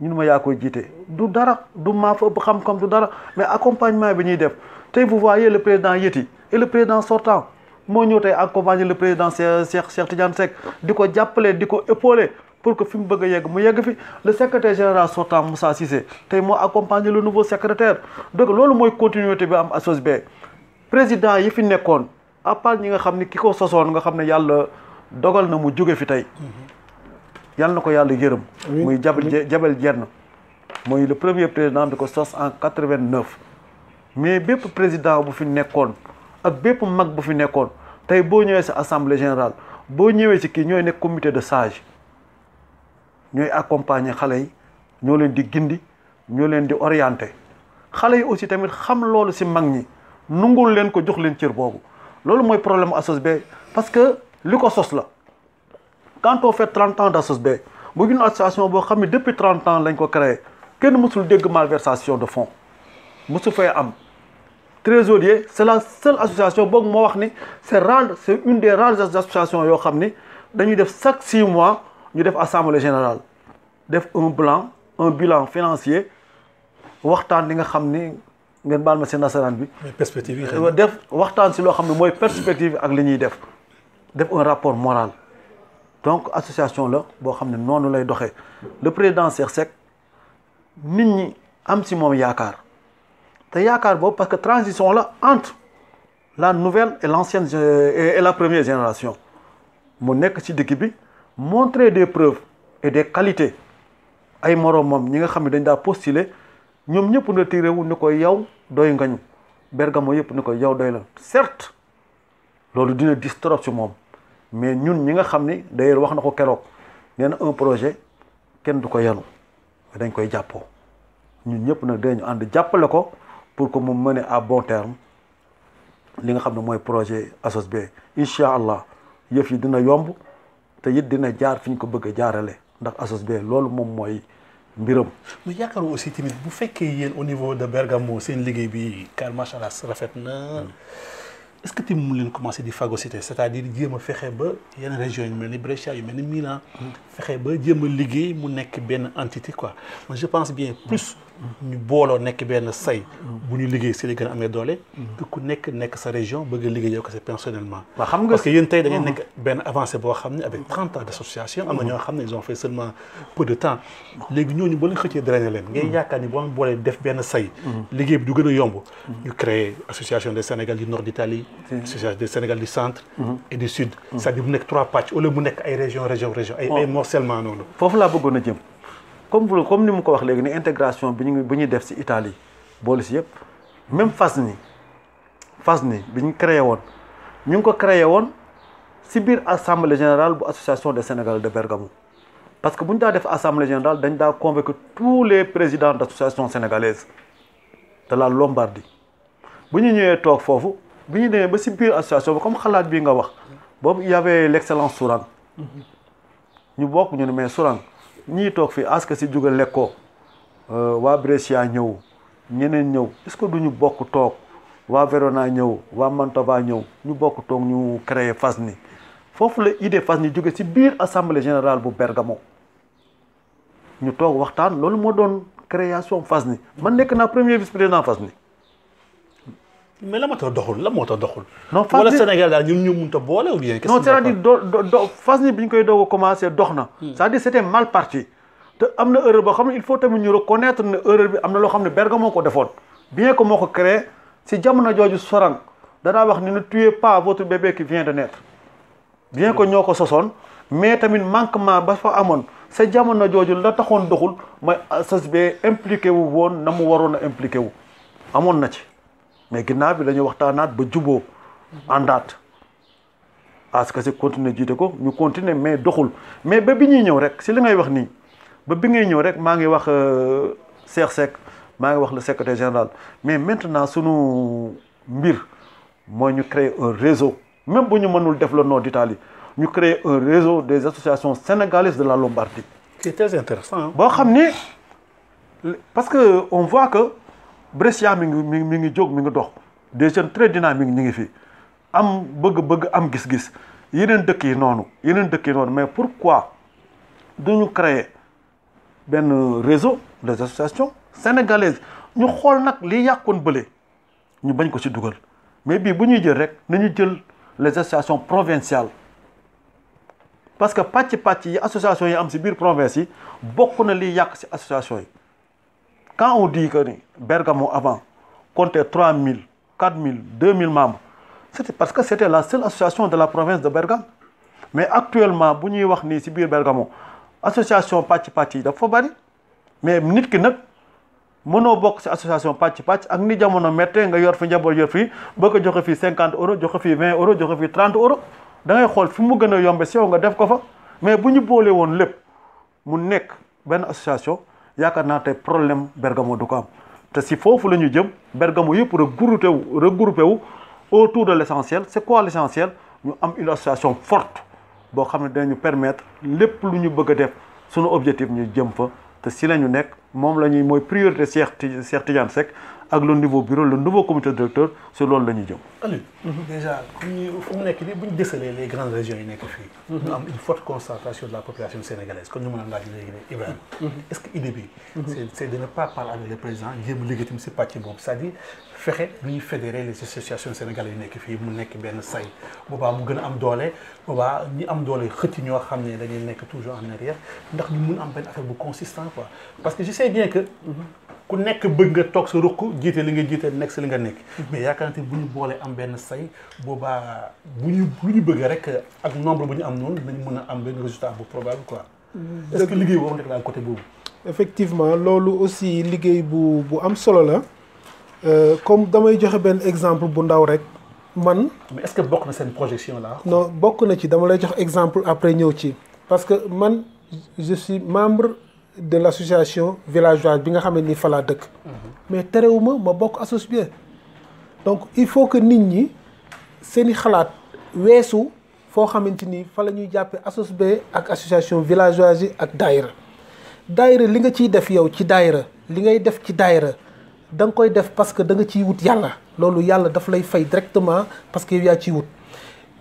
ñun ma yaa koy jiite du dara du maa fa ëpp xam-xam du dara mais accompagnement bi ñuy def tey vous voyez le président Yeti et le président sortant moo ñëw tey accompagner le président Cheikh Tidiane Seck di ko jàppale di ko épauler pour que fi mu bëgg a yegg mu yegg fi le secrétaire général sortant Moussa Cissé tey moo accompagner le nouveau secrétaire donc loolu mooy continuité bi am ASOSB président yi fi nekkoon à part ñi nga xam ni ki ko sosoon nga xam ne yàlla dogal na mu jóge fi tey yàlla na ko yàlla yërëm muy Jabel Dieng mooy le premier président bi ko sos en 89 mais bépp président bu fi nekkoon ak bépp mag bu fi nekkoon tey boo ñëwee sa assemblée générale boo ñëwee ci kii ñooy nekk comité de sages ñooy accompagner xale yi ñoo leen di gindi ñoo leen di orienter xale yi aussi tamit xam loolu ci mag ñi nungul leen ko jox leen cër boobu loolu mooy problème ASOSB parce que li ko sos la quand on fait 30 ans d'ASOSB bu une association boo xam ne depuis 30 ans lañ ko créé kenn mësul dégg malversation de fonds mësu fay am trésorier c'est la seule association boog moo wax ni c'est une des rares associations yoo xam ni dañuy def chaque 6 mois ñu def assemblée générale def un bilan financier waxtaan li nga xam ni ngeen baal ma si nasaraan bi. perspective yi def waxtaan si loo xam ne mooy perspective ak li ñuy def un rapport moral donc association la boo xam ne noonu lay doxee le président Cheikh Seck nit ñi am si moom yaakaar te yaakaar boobu parce que transition la entre la nouvelle et l'ancienne et la première génération mu nekk ci dëkk bi montrer des preuves et des qualités ay moroomam ñi nga xam ne dañ daa postuler ñoom ñëpp na tiré wu ni ko yow doy ngañu Bergamo yëpp ni ko yow doy la certes loolu dina dis trop ci moom mais ñun ñi nga xam ni d'ailleurs wax na ko keroog nee na un projet kenn du ko yanu dañ koy jàppoo ñun ñëpp nag dañu ànd jàppale ko pour que mu mener à bon terme li nga xam ne mooy projet ASOSB incha allah yëf yi dina yomb te it dina jaar fi ñu ko bëgg a jaarale ndax ASOSB loolu moom mooy mbiram. mais yaakaar aussi tamit bu fekkee yéen au niveau de Bergamo seen liggéey bi car macha allah rafet na est-ce que tamit mu leen commencé di phagocyter c'est-à-dire jéem a fexe ba yenn régions yu mel ni Brescia yu mel ni Milan fexe ba jéem a liggéey mu nekk benn entité quoi moi je pense bien plus ñu booloo nekk benn say bu ñu liggéey si li gën a amee doole que ku nekk sa région bëgg a liggéey yow ko c'est personnellement xam nga parce que yéen tey da ngeen nekk benn avancé boo xam ne avec 30 ans d'association am na ñoo xam ne ils ont fait seulement peu de temps léegi ñooñu boo leen xëccee drainer leen ngay yaakaar ni boo leen boolee def benn say liggéey bi du gën a yomb ñu créer association des Sénégal du nord d'Italie association des Sénégal du centre et du sud c'est-à-dire mu nekk 3 pàcc au lieu mu nekk ay région ay morcellement noonu foofu laa bëggoon a jëm comme ni mu ko wax léegi ni intégration bi ñuy def ci Italie boole ci yëpp même FASNI bi ñu créé woon ñu ngi ko créé woon ci biir assemblée générale bu association des Sénégalais de Bergamo parce que bu ñu daa def assemblée générale dañ daa convoquer tous les présidents d'associations sénégalaises de la Lombardie bu ñu ñëwee toog foofu bi ñu demee ba ci biir association bi comme xalaat bii nga wax boobu il y avait l'excellence Sourang ñu bokk ñu ne mais Sourang ñii toog fii aska si jóge lekkoo waa Brescia ñëw ñeneen ñëw est-ce que duñu bokk toog waa Verona ñëw waa Mantova ñëw ñu bokk toog ñu créer FASNI foofu la idée FASNI jóge ci biir assemblée générale bu Bergamo ñu toog waxtaan loolu moo doon création FASNI man nekk naa premier vice-président FASNI mais la moo tax doxul. non FASNI wala Sénégal daal ñun ñu mënut a boole ou bien. non c'est-à-dire FASNI bi ñu koy doog a commencé dox na. c'est-à-dire c'était mal parti. te am na erreur boo xam ne il faut tamit ñu reconnaître ne erreur bi am na loo xam ne Bergamo ko defoon bien que moo ko créé si jamono jooju Sourang danaa wax ni ne tuez pas votre bébé qui vient de naître bien que ñoo ko sosoon mais tamit manquement ba fa amoon sa jamono jooju la taxoon doxul mooy ASOSB impliqué wu woon na mu waroon a impliqué wu amoon na ci. mais ginnaaw bi dañu waxtaanaat ba juboo àndaat parce que c'est continuer jiite ko ñu continuer mais doxul mais ba bi ñuy ñëw rek si li ngay wax nii ba bi ngay ñëw rek maa ngi wax Cheikh Seck maa ngi wax le secrétaire général mais maintenant sunu mbir mooy ñu créer un réseau même bu ñu mënul def le nord d'Italie ñu créer un réseau des associations sénégalaises de la Lombardie. c'est très intéressant. boo xam ni parce que on voit que Brescia mi ngi jóg mi ngi dox des jeunes très dynamiques ñu ngi fi am bëgg am gis-gis yeneen dëkk yi noonu mais pourquoi duñu créer benn réseau des associations sénégalaises ñu xool nag li yàqoon bële ñu bañ ko ci dugal mais bii bu ñuy jël rek nañu jël les associations provinciales parce que pàcc yi associations yi am ci biir province yi bokk na li yàq ci associations yi. Quand on dit que Bergamo avant comptait 3000, 4000, 2000 membres, c'était parce que c'était la seule association de la province de Bergame. Mais actuellement, si nous avons ici Bergamo, association pàcc yi dafa bari mais nit ki nag mënoo bokk ci association pàcc ak ni jamono méttee nga yor fi njaboot yor fii bëgg a joxe fii 50 euros joxe fii 20 euros joxe fii 30 euros da ngay xool fi mu gën a yombe si yow nga def ko fa mais bu ñu boole woon lépp mu nekk benn association. yaakaar naa tey problème Bergamo du ko am te si foofu la ñu jëm Bergamo yëpp regroupé wu autour de l'essentiel c'est quoi l'essentiel ñu am une association forte boo xam ne dinañu permettre lépp lu ñu bëgg a def sunu objectif ñu jëm fa te si la ñu nekk moom la ñuy mooy priorité Cheikh Tidiane Seck ak le nouveau bureau le nouveau comité directeur si loolu la ñuy jëm. Aliou déjà fu mu nekk nii bu ñu déceler les grandes régions yi nekk fii. ñu am une forte concentration de la population sénégalaise kon ñu mën a laaj léegi ne Ibrahima. est-ce que idée bi. c'est de ne pas parler avec le président jéem a liggéey tamit si pàcc boobu c'est-à-dire fexe lu ñuy fédérer les associations sénégalaises yi nekk fii mu nekk benn say boobaa mu gën a am doole boobaa ñi am doole xëcc ñoo xam ne dañuy nekk toujours en arrière ndax ñu mun am benn affaire bu consistant quoi parce que je sais bien que. ku nekk bëgg nga toog sa ruq jiite li nga jiite nekk si li nga nekk. mais yaakaar naa bu ñu boolee am benn say boobaa bu ñu bëgg rek ak nombre bu ñu am noonu nañu mën a am benn résultat bu probable quoi. est-ce que liggéey boobu nekk daal côté boobu. effectivement loolu aussi liggéey bu am solo la comme damay joxe benn exemple bu ndaw rek man. mais est-ce que bokk na seen projection là. non bokk na ci dama lay jox exemple après ñëw ci parce que man je suis membre. de l'association villageoise bi nga xam ne ni fa laa dëkk. mais terewuma ma bokk associé donc il faut que nit ñi seeni xalaat weesu foo xamante ni fa la ñuy jàppee associé ak association villageoise yi ak daayira li nga ciy def yow ci daayira li ngay def ci daayira da nga koy def parce que da nga ciy wut yàlla loolu yàlla daf lay fay directement parce que yow yaa ciy wut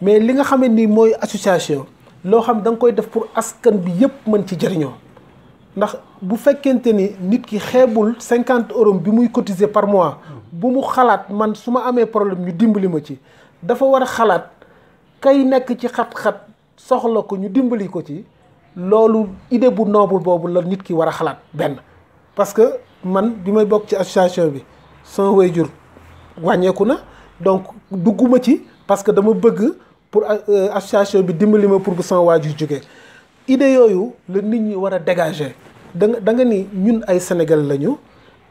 mais li nga xam ne ni mooy association loo xam da nga koy def pour askan bi yépp mën ci jëriñoo. ndax bu fekkente ni nit ki xeebul 50 euros bi muy cotiser par mois bu mu xalaat man su ma amee problème ñu dimbali ma ci dafa war a xalaat kay nekk ci xat-xat soxla ko ñu dimbali ko ci loolu idée bu noble boobu la nit ki war a xalaat benn. parce que man bi may bokk ci association bi sama waajur wàññeeku na donc dugguma ci parce que dama bëgg pour association bi dimbali ma pour bu sama waajur jógee idée yooyu la nit ñi war a dégager. da nga ni ñun ay Sénégal lañu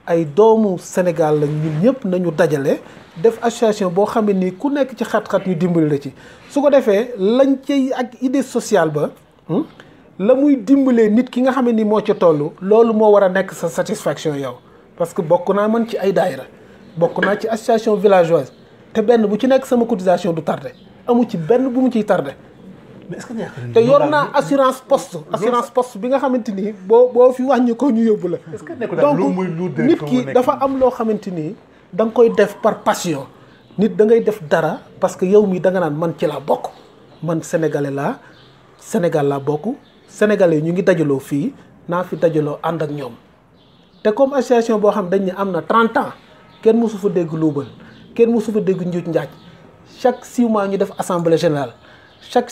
ay doomu Sénégal lañ ñun ñëpp nañu dajale def association boo xam ne nii ku nekk ci xat-xat ñu dimbali la ci su ko defee lañ cay ak idée sociale ba la muy dimbalee nit ki nga xam ne ni moo ca toll loolu moo war a nekk sa satisfaction yow parce que bokk naa man ci ay daayira bokk naa ci association villageoise te benn bu ci nekk sama cotisation du tardé amu ci benn bu mu ciy tardé. mais est-ce que te yor naa assurance poste bi nga xamante ni boo fi wàññi ko ñu yóbbu la. est-ce que nekkul daal lu muy lu nit ki dafa am loo xamante ni da nga koy def par passion nit da ngay def dara parce que yow mii da nga naan man ci laa bokk man sénégalais laa Sénégal laa bokk sénégalais ñu ngi dajaloo fii naa fi dajaloo ànd ak ñoom te comme association boo xam dañ ne am na 30 ans kenn mosu fa dégg luubal kenn mosu fa dégg njuuj njaaj chaque 6 mois ñu def assemblée générale chaque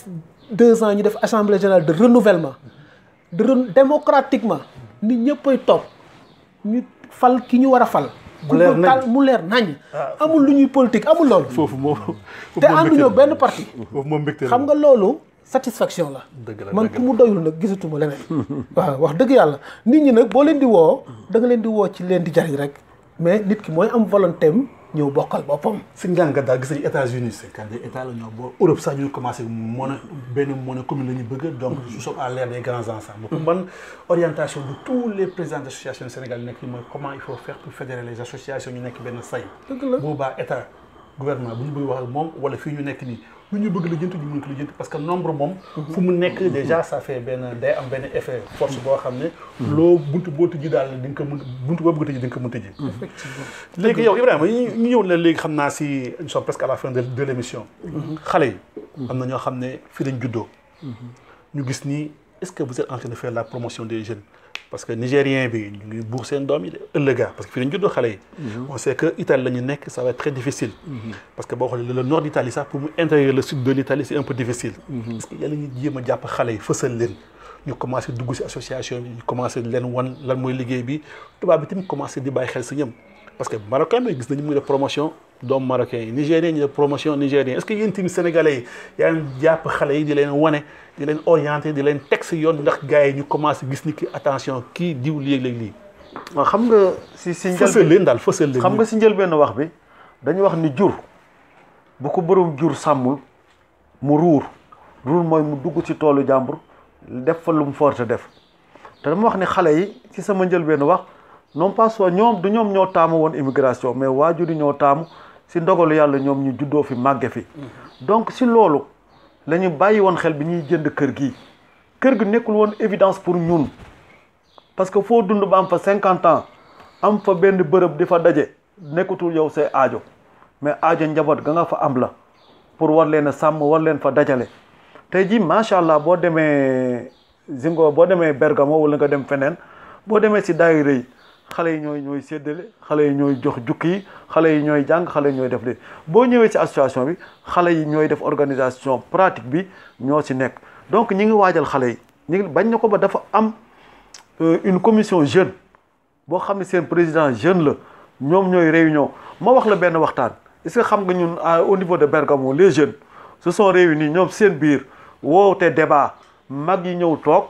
2 ans ñu def assemblée générale de renouvellement démocratiquement nit ñëppay toog ñu fal ki ñu war a fal. mu leer nañ amul lu ñuy politique amul loolu. foofu moom te ànduñoo benn parti. foofu moom mbégte xam nga loolu satisfaction la. man ku mu doyul nag gisatuma leneen. waaw wax dëgg yàlla nit ñi nag boo leen di woo da nga leen di woo ci leen di jariñ rek mais nit ki mooy am volonté am ñëw bokkal boppam. si njàngat daal gis nañu États-Unis c'est-à-dire état la ñoo boo Europe sax ñu commencé benn monnaie commune la ñu bëgg donc nous sommes à l'ère des grands ensembles. pour man orientation de tous les présidents d'associations Sénégal nekk mooy comment il faut faire pour fédérer les associations ñu nekk benn say. dëgg la boobaa état gouvernement bu ñu bëgg wax ak moom wala fii ñu nekk nii lu ñu bëgg la jëntu ñu mën ko la jënt parce que nombre moom fu mu nekk déjà ça fait day am benn effet force boo xam ne loo buntu boo tëjji daal di nga ko mën buntu boo bëgg a tëjji di nga ko mën tëjji effectivement léegi yow Ibrahima ñu ñëw la léegi xam naa si nous sommes presque à la fin de l'émission xale yi am na ñoo xam ne fii lañ juddoo ñu gis nii est-ce que vous êtes en train de faire la promotion des jeunes parce que nigérien bi ñu ngi buur seen doom yi ëllëga parce que fii lañ juddoo xale yi on sait que Italie la ñu nekk ça va être très difficile parce que boo xoolee le nord d'Italie sax pour mu intégrer le sud de l'Italie c'est un peu difficile parce que yàlla ñu jéem a jàpp xale yi fësal leen ñu commencé dugg ci association bi ñu commencé leen wan lan mooy liggéey bi tubaab bi tamit commencé di bàyyi xel si ñoom parce que marocain bi gis nañu muy def promotion doomu marocain yi nigérien ñu def promotion nigérien est-ce que yéen tamit sénégalais yi yaa ngi jàpp xale yi di leen wane di leen orienté di leen teg si yoon ndax gars yi ñu commencé gis ni ki attention kii diw léeg-léeg lii. waaw xam nga si fësal leen daal fësal leen. xam nga si njëlbéen wax bi dañu wax ni jur bu ko borom jur sàmmul mu ruur mooy mu dugg ci toolu jàmbur def fa lu mu forte def te dama wax ni xale yi ci sama njëlbéen wax non pas soit ñoom du ñoom ñoo taamu woon immigration mais waajur yi ñoo taamu si ndogalu yàlla ñoom ñu juddoo fi màgge fi donc si loolu la ñu bàyyi woon xel bi ñuy jënd kër gi nekkul woon évidence pour ñun parce que foo dund ba am fa 50 ans am fa benn bërëb di fa daje nekkatul yow say aajo mais aajo njaboot ga nga fa am la pour war leen a sàmm war leen fa dajale tey jii macha allah boo demee Zingo boo demee Bergamo wala nga dem feneen boo demee si daayira yi xale yi ñooy séddale xale yi ñooy jox jukki yi xale yi ñooy jàng xale yi ñooy def léegi boo ñëwee si association bi xale yi ñooy def organisation pratique bi ñoo si nekk donc ñi ngi waajal xale yi ñi ngi bañ na ko ba dafa am une commission jeune boo xam ne seen président jeune la ñoom ñooy réunion ma wax la benn waxtaan est-ce que xam nga ñun au niveau de Bergamo les jeunes se sont réunis ñoom seen biir woote débat mag yi ñëw toog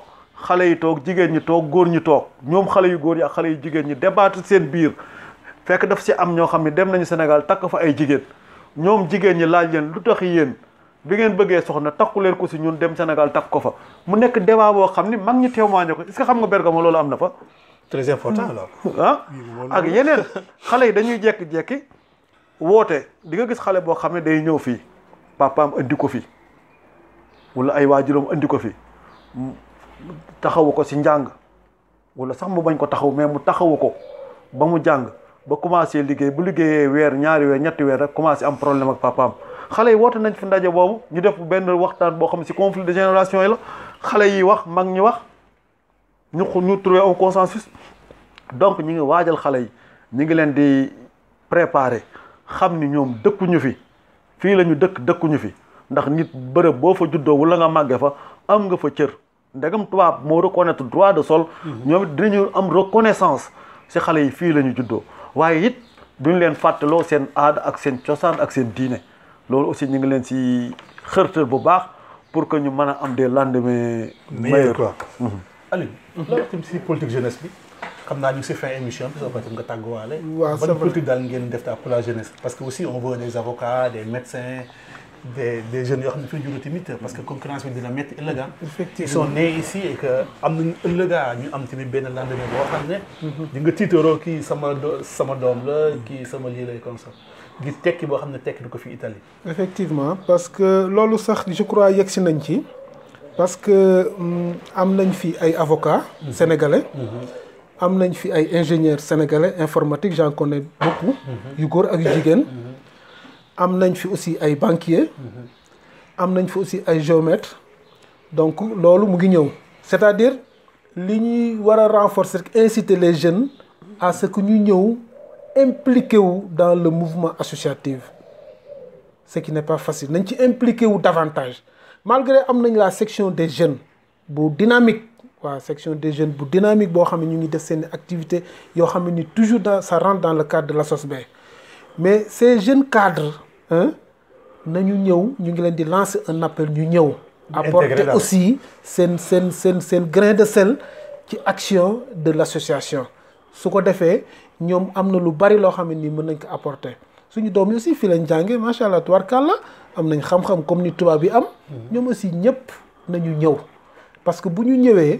xale yi toog jigéen ñi toog góor ñi toog ñoom xale yu góor yi ak xale yu jigéen ñi débattre seen biir fekk daf si am ñoo xam ne dem nañu Sénégal takk fa ay jigéen ñoom jigéen ñi laaj leen lu tax yéen bi ngeen bëggee soxna takku leen ko si ñun dem Sénégal takk ko fa mu nekk débat boo xam ni mag ñi témoigné ko est-ce que xam nga Bergamo loolu am na fa. très important alors. ah ak yeneen xale yi dañuy jekki-jekki woote di nga gis xale boo xam ne day ñëw fii papaam andi ko fi wala ay waajuram andi ko fi taxawu ko si njàng wala sax mu bañ ko taxaw mais mu taxawu ko ba mu jàng ba commencé liggéey bu liggéeyee weer ñaari weer ñetti weer rek commencé am problème ak papaam xale yi woote nañ fi ndaje boobu ñu def benn waxtaan boo xam ne si conflit de génération yi la xale yi wax mag ñi wax ñu trouver un consensus donc ñi ngi waajal xale yi ñi ngi leen di préparer xam ni ñoom dëkkuñu fi fii la ñu dëkkuñu fi ndax nit bërëb boo fa juddoo wala nga màggee fa am nga fa cër ndegam tubaab moo reconnaître droit de sol ñoom it dinañu am reconnaissance si xale yi fii la ñu juddoo waaye it duñ leen fàttaloo seen aada ak seen cosaan ak seen diine loolu aussi ñu ngi leen si xërtal bu baax pour que ñu mën a am des lendemains meilleurs quoi. Aliou loolu tamit si politique jeunesse bi xam naa ñu si fin émission bi soo ko nga tàgguwaale. waaw c'est vrai ban politique daal ngeen def pour la jeunesse parce que aussi on veut des avocats des médecins des jeunes yoo xam ne fi jóge tamit parce que concurrence bi dina métti ëllëg ils sont nés ici et que am nañu ëllëgaa ñu am tamit benn lendemain boo xam ne di nga tiitaroo kii sama doom la kii sama lii lay comme ça di tekki boo xam ne tekki du ko fi Italie. effectivement parce que loolu sax je crois yegg si nañ ci parce que am nañ fi ay avocats sénégalais am nañ fi ay ingénieurs sénégalais informatique j'en connais beaucoup yu góor ak yu jigéen am nañ fi aussi ay banquiers am nañ fi aussi ay géomètres donc loolu mu ngi ñëw c'est-à-dire li ñuy war a renforcer inciter les jeunes à ce que ñu ñëw impliqué wu dans le mouvement associatif ce qui n'est pas facile nañ ci impliqué wu davantage malgré am nañ la section des jeunes bu dynamique waaw section des jeunes bu dynamique boo xam ne ñu ngi def seen activité yoo xam ne ni toujours ça rentre dans le cadre de l'ASOSB mais ces jeunes cadres nañu ñëw ñu ngi leen di lancer un appel ñu ñëw apporter aussi seen grain de sel ci action de l'association su ko defee ñoom am na lu bari loo xam ne nii mën nañ ko apporter suñu doom yi aussi fii lañ jàngee macha allah tubaarkàlla am nañ xam-xam comme ni tubaab yi am ñoom aussi ñëpp nañu ñëw parce que bu ñu ñëwee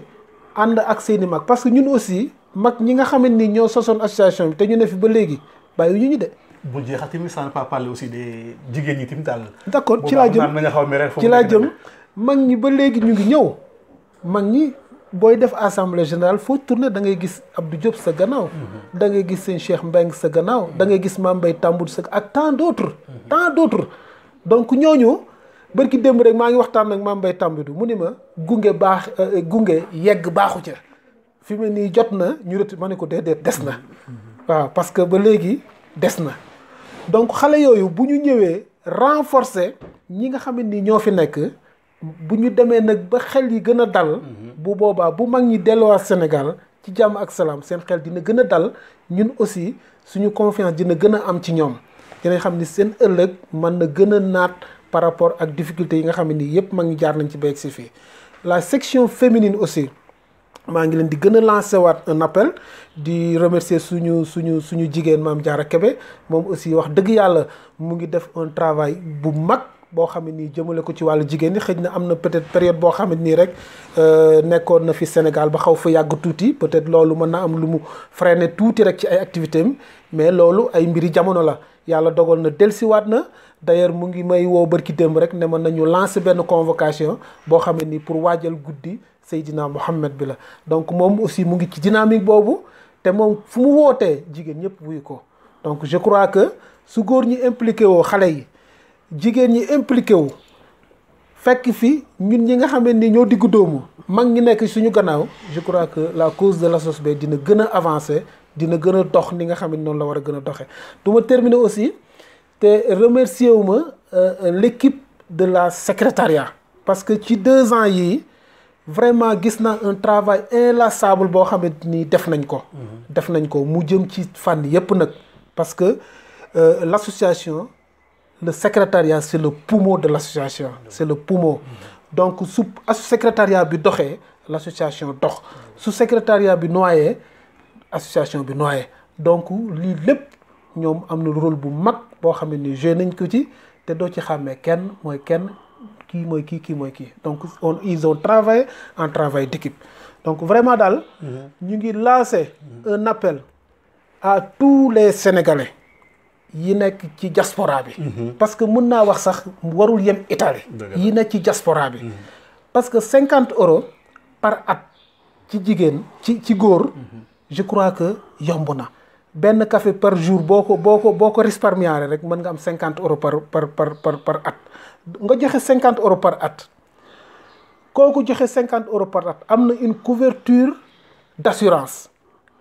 ànd ak seeni mag parce que ñun aussi mag ñi nga xam ne ni ñoo sosoon association bi te ñu ne fi ba léegi bàyyi ñu de. bu jeexal tamit sans pas parler aussi des jigéen ñi tamit daal. d'accord ci laa jëm mag ñi ba léegi ñu ngi ñëw mag ñi booy def assemblée générale foo tourner da ngay gis Abdou Diop sa gannaaw. da ngay gis seen Cheikh Mbengue sa gannaaw da ngay gis Mame Mbaye Tambour sa ak tant d'autres. donc ñooñu barki démb rek maa ngi waxtaan ak Mame Mbaye Tambour mu ni ma gunge yegg baaxu ca fi mu ne nii jot na ñu rëtt ma ne ko déedéet des na. waaw parce que ba léegi des na. donc xale yooyu bu ñu ñëwee renforcer ñi nga xam ne ni ñoo fi nekk bu ñu demee nag ba xel yi gën a dal bu boobaa bu mag ñi delluwaat Sénégal ci jàmm ak salaam seen xel dina gën a dal ñun aussi suñu confiance dina gën a am ci ñoom dinañ xam ni seen ëllëg mën na gën a naat par rapport ak difficultés yi nga xam ne nii yëpp mag ñi jaar nañ ci beeg si fii la section féminine aussi maa ngi leen di gën a lancer waat un appel di remercier suñu jigéen Mame Diarra Kébé moom aussi wax dëgg yàlla mu ngi def un travail bu mag boo xam ne nii jëmale ko ci wàllu jigéen ñi xëy na am na peut-être période boo xam ne nii rek nekkoon na fi Sénégal ba xaw fa yàgg tuuti peut-être loolu mën na am lu mu freiner tuuti rek ci ay activités am mais loolu ay mbiri jamono la yàlla dogal na dellusiwaat na d'ailleurs mu ngi may woo barki démb rek ne mën nañu lancer benn convocation boo xam ne nii pour waajal guddi Seydina Mohamed bi la donc moom aussi mu ngi ci dynamique boobu te moom fu mu wootee jigéen ñëpp wuyu ko donc je crois que su góor ñi impliqué woo xale yi jigéen ñi impliqué wu fekk fi ñun ñi nga xam ne ni ñoo diggu doomu mag ñi nekk suñu gannaaw je crois que la cause de l'ASSOSB dina gën a avancer dina gën a dox ni nga xam ne noonu la war a gën a doxee. du ma terminer aussi te remercier wu ma l'équipe de la secrétariat parce que ci 2 ans yii vraiment gis naa un travail inlassable boo xamante ni def nañ ko. def nañ ko mu jëm ci fànn yépp nag parce que l'association le secrétariat c'est le poumon de l'association c'est le poumon donc su secrétariat bi doxee l'association dox su secrétariat bi noyé association bi noyé donc lii lépp ñoom am na rôle bu mag boo xam ne ni joué nañ ko ci te doo ci xàmmee kenn mooy kenn kii mooy kii kii mooy kii donc ils ont travaillé en travail d'équipe donc vraiment daal ñu ngi lancer un appel à tous les Sénégalais yi nekk ci diaspora bi parce que mën naa wax sax warul yem Italie yi nekk ci diaspora bi parce que 50 € par at ci jigéen ci góor je crois que yomb na benn café par jour boo ko risparmiare rek mën nga am 50 € par at nga joxe 50 € par at kooku joxe 50 € par at am na une couverture d'assurance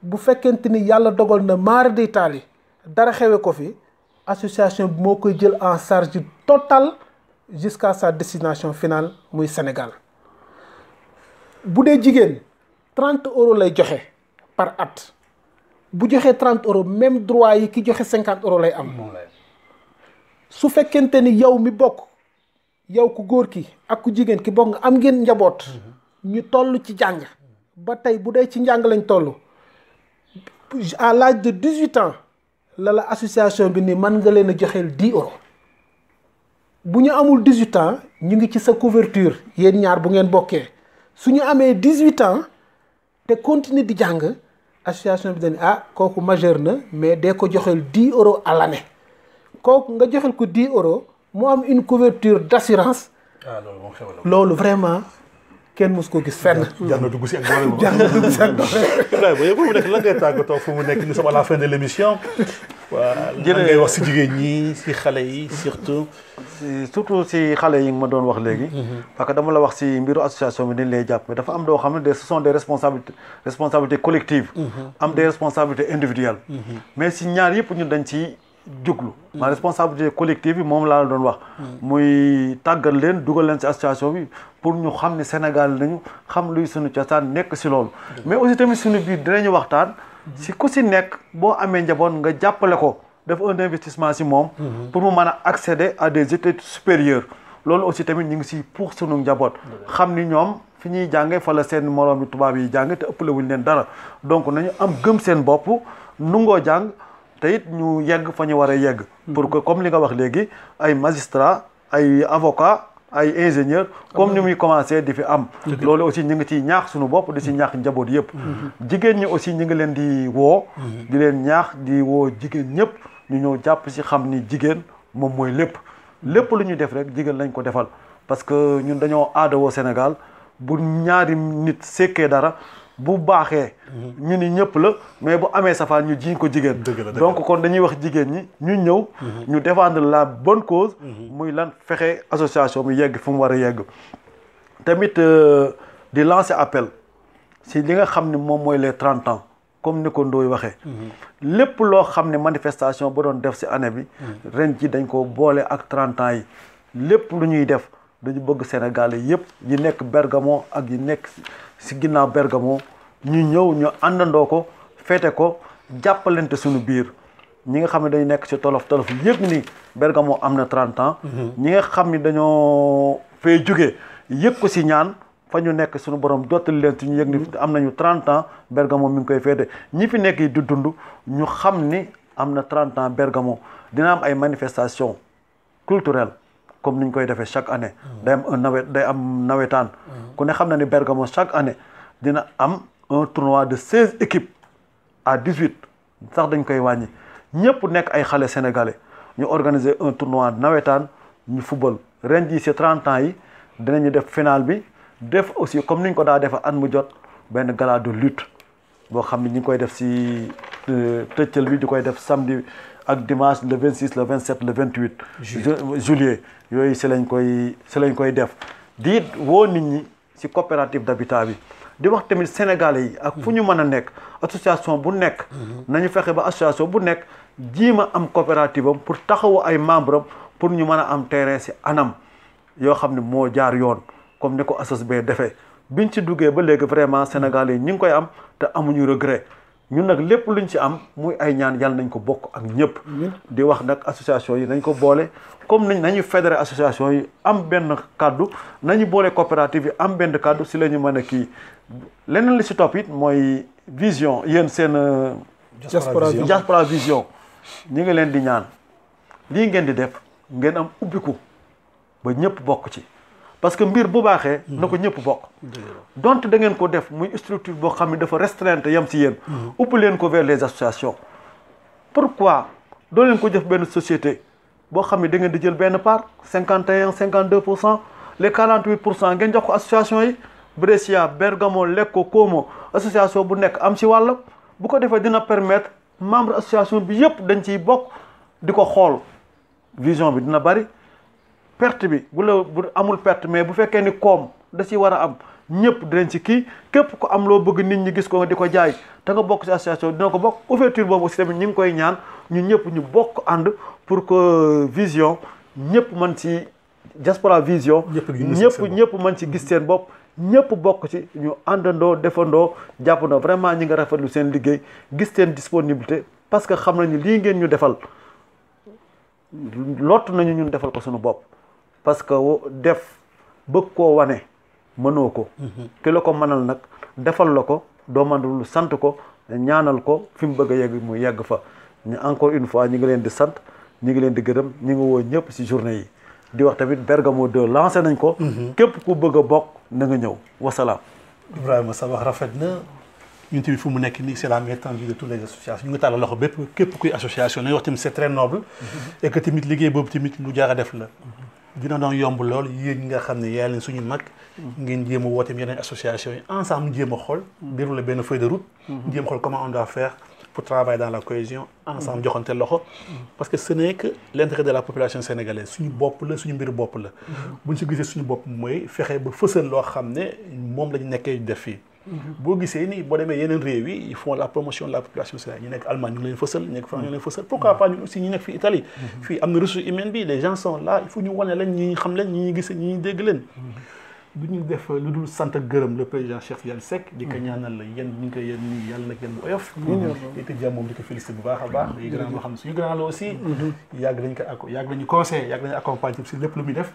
bu fekkente ni yàlla dogal na mara d'Italie dara xewe ko fi association bi moo koy jël en charge totale jusqu'à sa destination finale muy Sénégal bu dee jigéen 30 € lay joxe par at bu joxee 30 € même droit yi ki joxe 50 € lay am su fekkente ni yow mi bokk yow ku góor ki ak ku jigéen ki bokk nga am ngeen njaboot ñu toll ci jàng ba tey bu dee ci njàng lañ toll à l'âge de 18 ans la association bi ni mën nga leen a joxeel 10 € bu ñu amul 18 ans ñu ngi ci sa couverture yéen ñaar bu ngeen bokkee su ñu amee 18 ans te continuer di jàng association bi dañ kooku majeur na mais dee ko joxeel 10 € à l'année kooku nga joxeel ko 10 € mu am une couverture d'assurance loolu vraiment kenn mës ko gis fenn. jar na dugg si ak doole jar na dugg si ak doole. Ibrahima yow fu mu nekk lan ngay tàggatoo fu mu nekk nous sommes à la fin de l'émission. lan ngay wax si jigéen ñi si xale yi surtout. surtout si xale yi nga ma doon wax léegi. parce que dama la wax si mbiru association bi dañ lay jàpp mais dafa am doo xam ne ce sont des responsabilités collectives. am des responsabilités individuelles. mais si ñaar yëpp ñun dañ ci juglu. ma responsabilité collective bi moom laa la doon wax. muy tàggat leen dugal leen si association bi pour ñu xam ne Sénégal nañu xam luy suñu cosaan nekk si loolu. mais aussi tamit suñu biir dinañu waxtaan. si ku si nekk boo amee njaboot nga jàppale ko def un investissement si moom. pour mu mën a accéder à des études supérieures. loolu aussi tamit ñu ngi si pour suñu njaboot. xam ni ñoom fi ñuy jàngee fa la seen moroom bi tubaab yi jàng te ëppale wuñ leen dara donc nañu am gëm seen bopp nungoo jàng. te it ñu yegg fa ñu war a yegg. pour que comme li nga wax léegi ay magistrats ay avocats ay ingénieurs comme ni muy commencé di fi am. loolu aussi ñu ngi ciy ñaax suñu bopp di ci ñaax njaboot yëpp. jigéen ñi aussi ñu ngi leen di woo. di leen ñaax di woo jigéen ñëpp ñu ñëw jàpp ci xam ni jigéen moom mooy lépp. lépp lu ñuy def rek jigéen lañ ko defal parce que ñun dañoo aadawoo Sénégal bu ñaari nit sekkee dara. bu baaxee ñu ni ñëpp la mais bu amee safaan ñu jiiñ ko jigéen donc kon dañuy wax jigéen ñi ñu ñëw ñu défendre la bonne cause muy lan fexe association bi yegg fu mu war a yegg tamit di lancer appel si li nga xam ne moom mooy les 30 ans comme ni ko Ndoye waxee lépp loo xam ne manifestation ba doon def si année bi ren ji dañ ko boole ak 30 ans yi lépp lu ñuy def dañu bëgg Sénégalais yëpp yi nekk Bergamo ak yi nekk si ginnaaw Bergamo ñu ñëw ñu àndandoo ko feete ko jàppalante suñu biir ñi nga xam ne dañu nekk si tolof tolof yëpp ni Bergamo am na 30 ans. ñi nga xam ni dañoo fee jóge yëg ko si ñaan fa ñu nekk suñu borom jottali leen si ñu yëg ni am nañu 30 ans Bergamo mi ngi koy feete ñi fi nekk di dund ñu xam ni am na 30 ans Bergamo dina am ay manifestations culturelles. comme ni ñu koy defee chaque année. day am nawetaan. ku ne xam na ni Bergamo chaque année dina am un tournoi de 16 équipes à 18 sax dañ koy wàññi ñëpp nekk ay xale sénégalais ñu organiser un tournoi nawetaan ñu football ren jii ci 30 ans yi dinañu def finale bi def aussi comme ni ñu ko daa defee at mu jot benn gala de lutte boo xam ne ñu ngi koy def ci tëccal bi di koy def samedi ak dimanche le 26 le 27 le 28 juillet yooyu si lañ koy def di woo nit ñi si coopérative d'habitat bi di wax tamit sénégalais yi ak fu ñu mën a nekk association bu nekk nañu fexe ba association bu nekk jiima am coopérative am pour taxawu ay membre am pour ñu mën a am terrain si anam yoo xam ne moo jaar yoon comme ni ko ASSB defee biñ ci duggee ba léegi vraiment sénégalais yi ñu ngi koy am te amuñu regret ñun nag lépp luñ ci am muy ay ñaan yàlla nañ ko bokk ak ñëpp di wax nag association yi nañ ko boole comme nañu fédéré association yi am benn kaddu nañu boole coopérative yi am benn kaddu si la ñu mën a kii leneen li si topp it mooy vision yéen seen Diaspora Vision ñi ngi leen di ñaan lii ngeen di def ngeen am ubbiku ba ñëpp bokk ci parce que mbir bu baaxee na ko ñëpp bokk donte da ngeen ko def muy structure boo xam ne dafa restreinte yem si yéen ubbi leen ko vers les associations pourquoi doo leen ko def benn société boo xam ne da ngeen di jël benn part 51-52% les 48% ngeen jox ko association yi Brescia Bergamo Lecco Como association bu nekk am si wàll bu ko defee dina permettre membre association bi yëpp dañ ciy bokk di ko xool vision bi dina bari perte bi bu amul perte mais bu fekkee ni koom da ci war a am ñëpp dinañ ci kii képp ko am loo bëgg nit ñi gis ko nga di ko jaay te nga bokk ci association dina ko bokk ouverture boobu aussi tamit ñu ngi koy ñaan ñun ñëpp ñu bokk ànd pour que vision ñëpp mën ci Diaspora Vision ñëpp mën ci gis seen bopp ñëpp bokk ci ñu àndandoo defandoo jàppandoo vraiment ñi nga rafetlu seen liggéey gis seen disponibilité parce que xam nañu lii ngeen ñu defal lott nañu ñun defal ko suñu bopp parce que def bëgg koo wane mënoo ko ki la ko mënal nag defal la ko doo mën lu sant ko ñaanal ko fi mu bëgg a yegg mu yegg fa ñu encore une fois ñi ngi leen di sant ñi ngi leen di gërëm ñi ngi woo ñëpp ci journée yi di wax tamit Bergamo 2 lancé nañ ko képp ku bëgg a bokk na nga ñëw wasalaam. Ibrahima sa wax rafet na ñun tamit fu mu nekk nii c'est la main tendue de toutes les associations ñu ngi tàllal loxo bépp képp kuy association nañu wax tamit c'est très noble et que tamit liggéey boobu tamit lu jar a def la dina doon yomb lool yéen ñi nga xam ne yaa leen suñu mag ngeen jéem a woote yeneen association yi ensemble jéem a xool dérouler benn feuille de route jéem xool comment on doit faire pour travailler dans la cohésion ensemble joxante loxo parce que ce n'est que l'intérêt de la population sénégalaise suñu bopp la suñu mbiru bopp la buñ si gisee suñu bopp mooy fexe ba fësal loo xam ne moom la ñu nekkee def fii boo gisee ni boo demee yeneen réew yi ils font la promotion de la population sénégalaise ñu nekk Allemagne ñu ngi leen fësal ñu nekk France ñu ngi leen fësal pourquoi pas ñun aussi ñu nekk fii Italie fii am na ressources humaines bi les gens sont là il faut ñu wane leen ñi xam leen ñi gis ñi dégg leen du ñu def lu dul sant ak gërëm le président Cheikh Tidiane Seck di ko ñaanal la yéen ñu ngi koy yéen nii yàlla nag yéen bu oyof di ko jàmm moom di ko félicité bu baax a baax day grand loo xam ne suñu grand la aussi yàgg nañ ko yàgg nañu conseil yàgg nañu accompagné si lépp lu muy def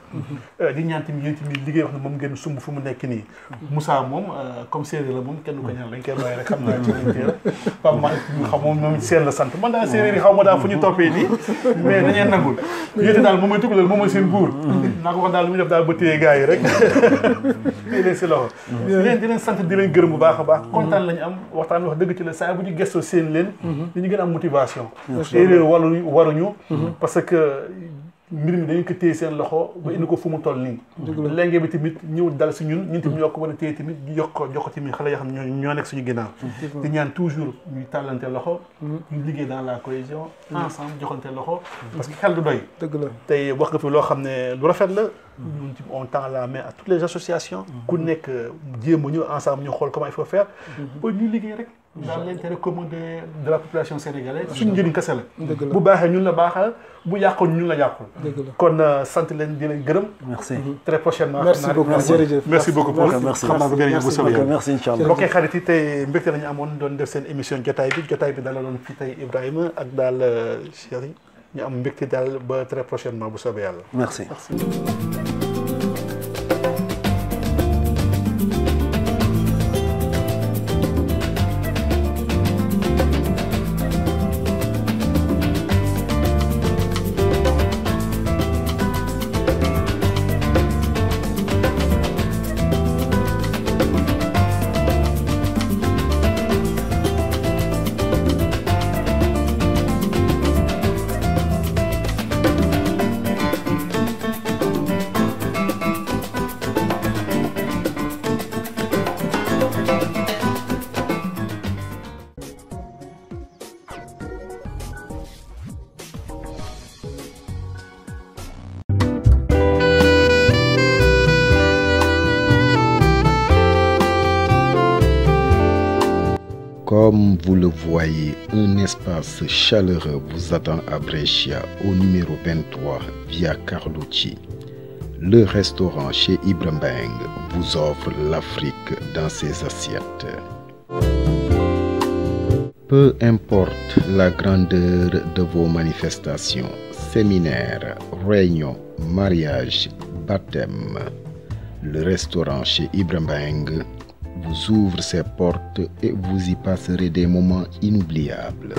di ñaan tamit yéen tamit liggéey wax ne moom ngeen sumb fu mu nekk nii Moussa moom comme séeréer la moom kenn du ko ñaan lañ koy bàyyi rek xam naa ci lañ teel Pape man xam moom seen la sant man daal séeréer yi xaw ma daal fu ñu toppee nii mais dañeen nangul yéete daal moom mooy tugalal moom mooy seen buur naa ko wax daal lu muy def daal ba téye gars yi rek di leen si loxo di leen sant di leen gërëm bu baax a baax kontaan lañu am waxtaan wax dëgg ci la saa bu ñu gëstoo seen leen dañu gën a am motivation erreur waruñu parce que mbir mi dañu ko téye seen loxo ba indi ko fu mu toll nii léegi bi tamit ñëw dal si ñun tamit ñoo ko war a téye tamit jox ko tamit xale yoo xam ne ñoo nekk suñu ginnaaw di ñaan toujours ñuy tàllante loxo ñu liggéey dans la cohésion ensemble joxante loxo parce que xel du doy dëgg la tey wax nga fi loo xam ne lu rafet la ñun on tend la main à toutes les associations ku nekk jéem a ñëw ensemble ñu xool comment il faut faire ba ñu liggéey rek dans l'intérêt commun de la population sénégalaise suñu njëriñ kese la bu baaxee ñun la baaxal bu yàqul ñun la yàqul kon sant leen di leen gërëm merci très prochainement merci beaucoup jërëjëf merci beaucoup Paul xam naa ko beneen bu soobee merci inchallah mbokk xarit yi tey mbégte lañu amoon doon def seen émission jotaay bi dalaloon fii tey Ibrahima ak daal Cheikh ñu am mbégte daal ba très prochainement bu soobee yàlla merci Comme vous le voyez, un espace chaleureux vous attend à Brescia, au numéro 23, via Carlucci. Le restaurant chez Ibra Mbengue vous offre l'Afrique dans ses assiettes. Peu importe la grandeur de vos manifestations, séminaires, réunions, mariages, baptêmes, le restaurant chez Ibra Mbengue vous ouvre ses portes et vous y passerez des moments inoubliables.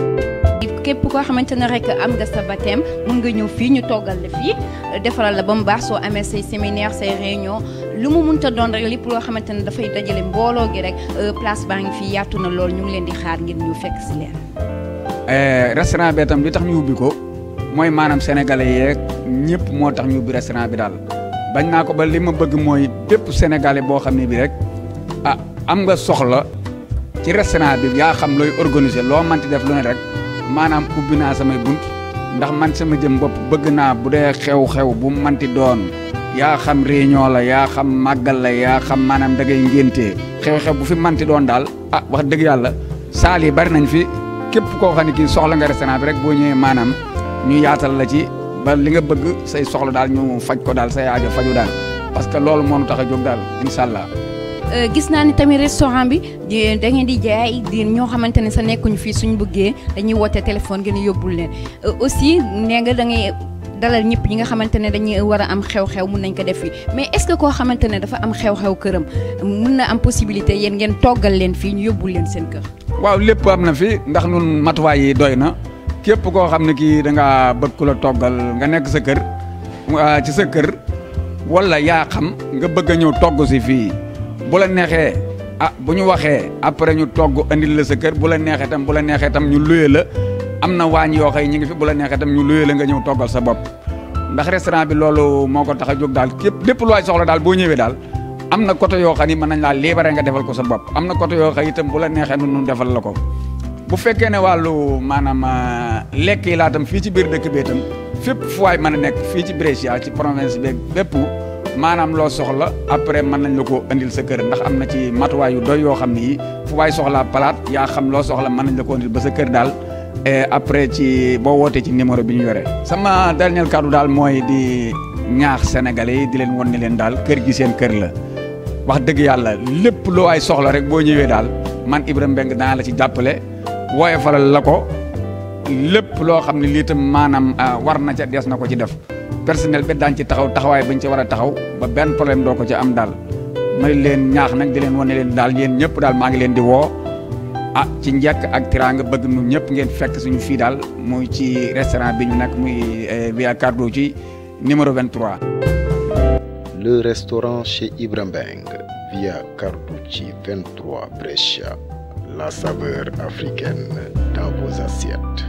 képp koo xamante ne rek am nga sa baptême mun nga ñëw fii ñu toggal la fii defaral la ba mu baax soo amee say séminaire say réunion lu mu munta doon rek lépp loo xamante ne dafay dajale mbooloo gi rek place baa ngi fii yaatu na lool ñu ngi leen di xaar ngir ñu fekk si leen. restaurant bi tam li tax ñu ubbi ko mooy maanaam sénégalais yeeg ñëpp moo tax ñu ubbi restaurant bi daal bañ naa ko ba li ma bëgg mooy bépp sénégalais boo xam ne bi rek am nga soxla ci restaurant bi yaa xam looy organiser loo manti def lu ne rek. maanaam ubbi naa samay bunt ndax man sama jëm bopp bëgg naa bu dee xew-xew bu manti doon yaa xam réunion la yaa xam màggal la yaa xam maanaam da ngay ngéntee xew-xew bu fi manti doon daal wax dëgg yàlla saal yi bari nañ fi képp koo xam ne kii soxla nga restaurant bi rek boo ñëwee maanaam ñu yaatal la ci ba li nga bëgg say soxla daal ñu faj ko daal say aajo faju daal parce que loolu moo nu tax a jóg daal incha allah. gis naa ni tamit restaurant bi da ngeen di jaay di ñoo xamante ne sa nekkuñu fii suñu bëggee dañuy woote téléphone ngeen yóbbul leen aussi nee nga da ngay dalal ñëpp ñi nga xamante ne dañuy war a am xew-xew mun nañ ko def fii mais est-ce que koo xamante ne dafa am xew-xew këram mun na am possibilité yéen ngeen toggal leen fii ñu yóbbul leen seen kër. waaw lépp am na fi ndax nun matuwaay yi doy na képp koo xam ne kii da ngaa bëgg ku la toggal nga nekk sa kër ci sa kër wala yaa xam nga bëgg a ñëw togg si fii. bu la neexee bu ñu waxee après ñu togg andil la sa kër bu la neexee tam ñu luye la am na waañ yoo xëy ñu ngi fi bu la neexee tam ñu luye la nga ñëw toggal sa bopp ndax restaurant bi loolu moo ko tax a jóg daal lépp lu waay soxla daal boo ñëwee daal am na côté yoo xam ni mën nañ laa libéré nga defal ko sa bopp am na côté yoo xëy itam bu la neexee nu defal la ko bu fekkee ne wàllu maanaam lekk yi laa tam fii ci biir dëkk bi itam fépp fu waay mën a nekk fii ci Brescia ci province bi bépp maanaam loo soxla après mën nañ la ko andil sa kër ndax am na ci matuwaay yu doy yoo xam ni fu waay soxlaa palaat yaa xam loo soxla mën nañ la ko andil ba sa kër daal après ci boo wootee ci numéro bi ñu yore. sama dernier kàddu daal mooy di ñaax sénégalais yi di leen won ne leen daal kër gi seen kër la wax dëgg yàlla lépp loo ay soxla rek boo ñëwee daal man Ibra Mbengue danaa la ci jàppale wooye falal la ko lépp loo xam ne lii tam maanaam war na ca des na ko ci def. personnel bi daañu ci taxawaay bañ ci war a taxaw ba benn problème doo ko ci am daal may leen ñaax nag di leen wane leen daal yéen ñëpp daal maa ngi leen di woo ci njëkk ak tiraanga bëgg nu ñëpp ngeen fekk suñu fii daal muy ci restaurant bi ñu nekk muy via Carlucci numéro 23. Le restaurant chez Ibra Mbengue via Carlucci 23 Brescia, la saveur africaine dans vos assiettes.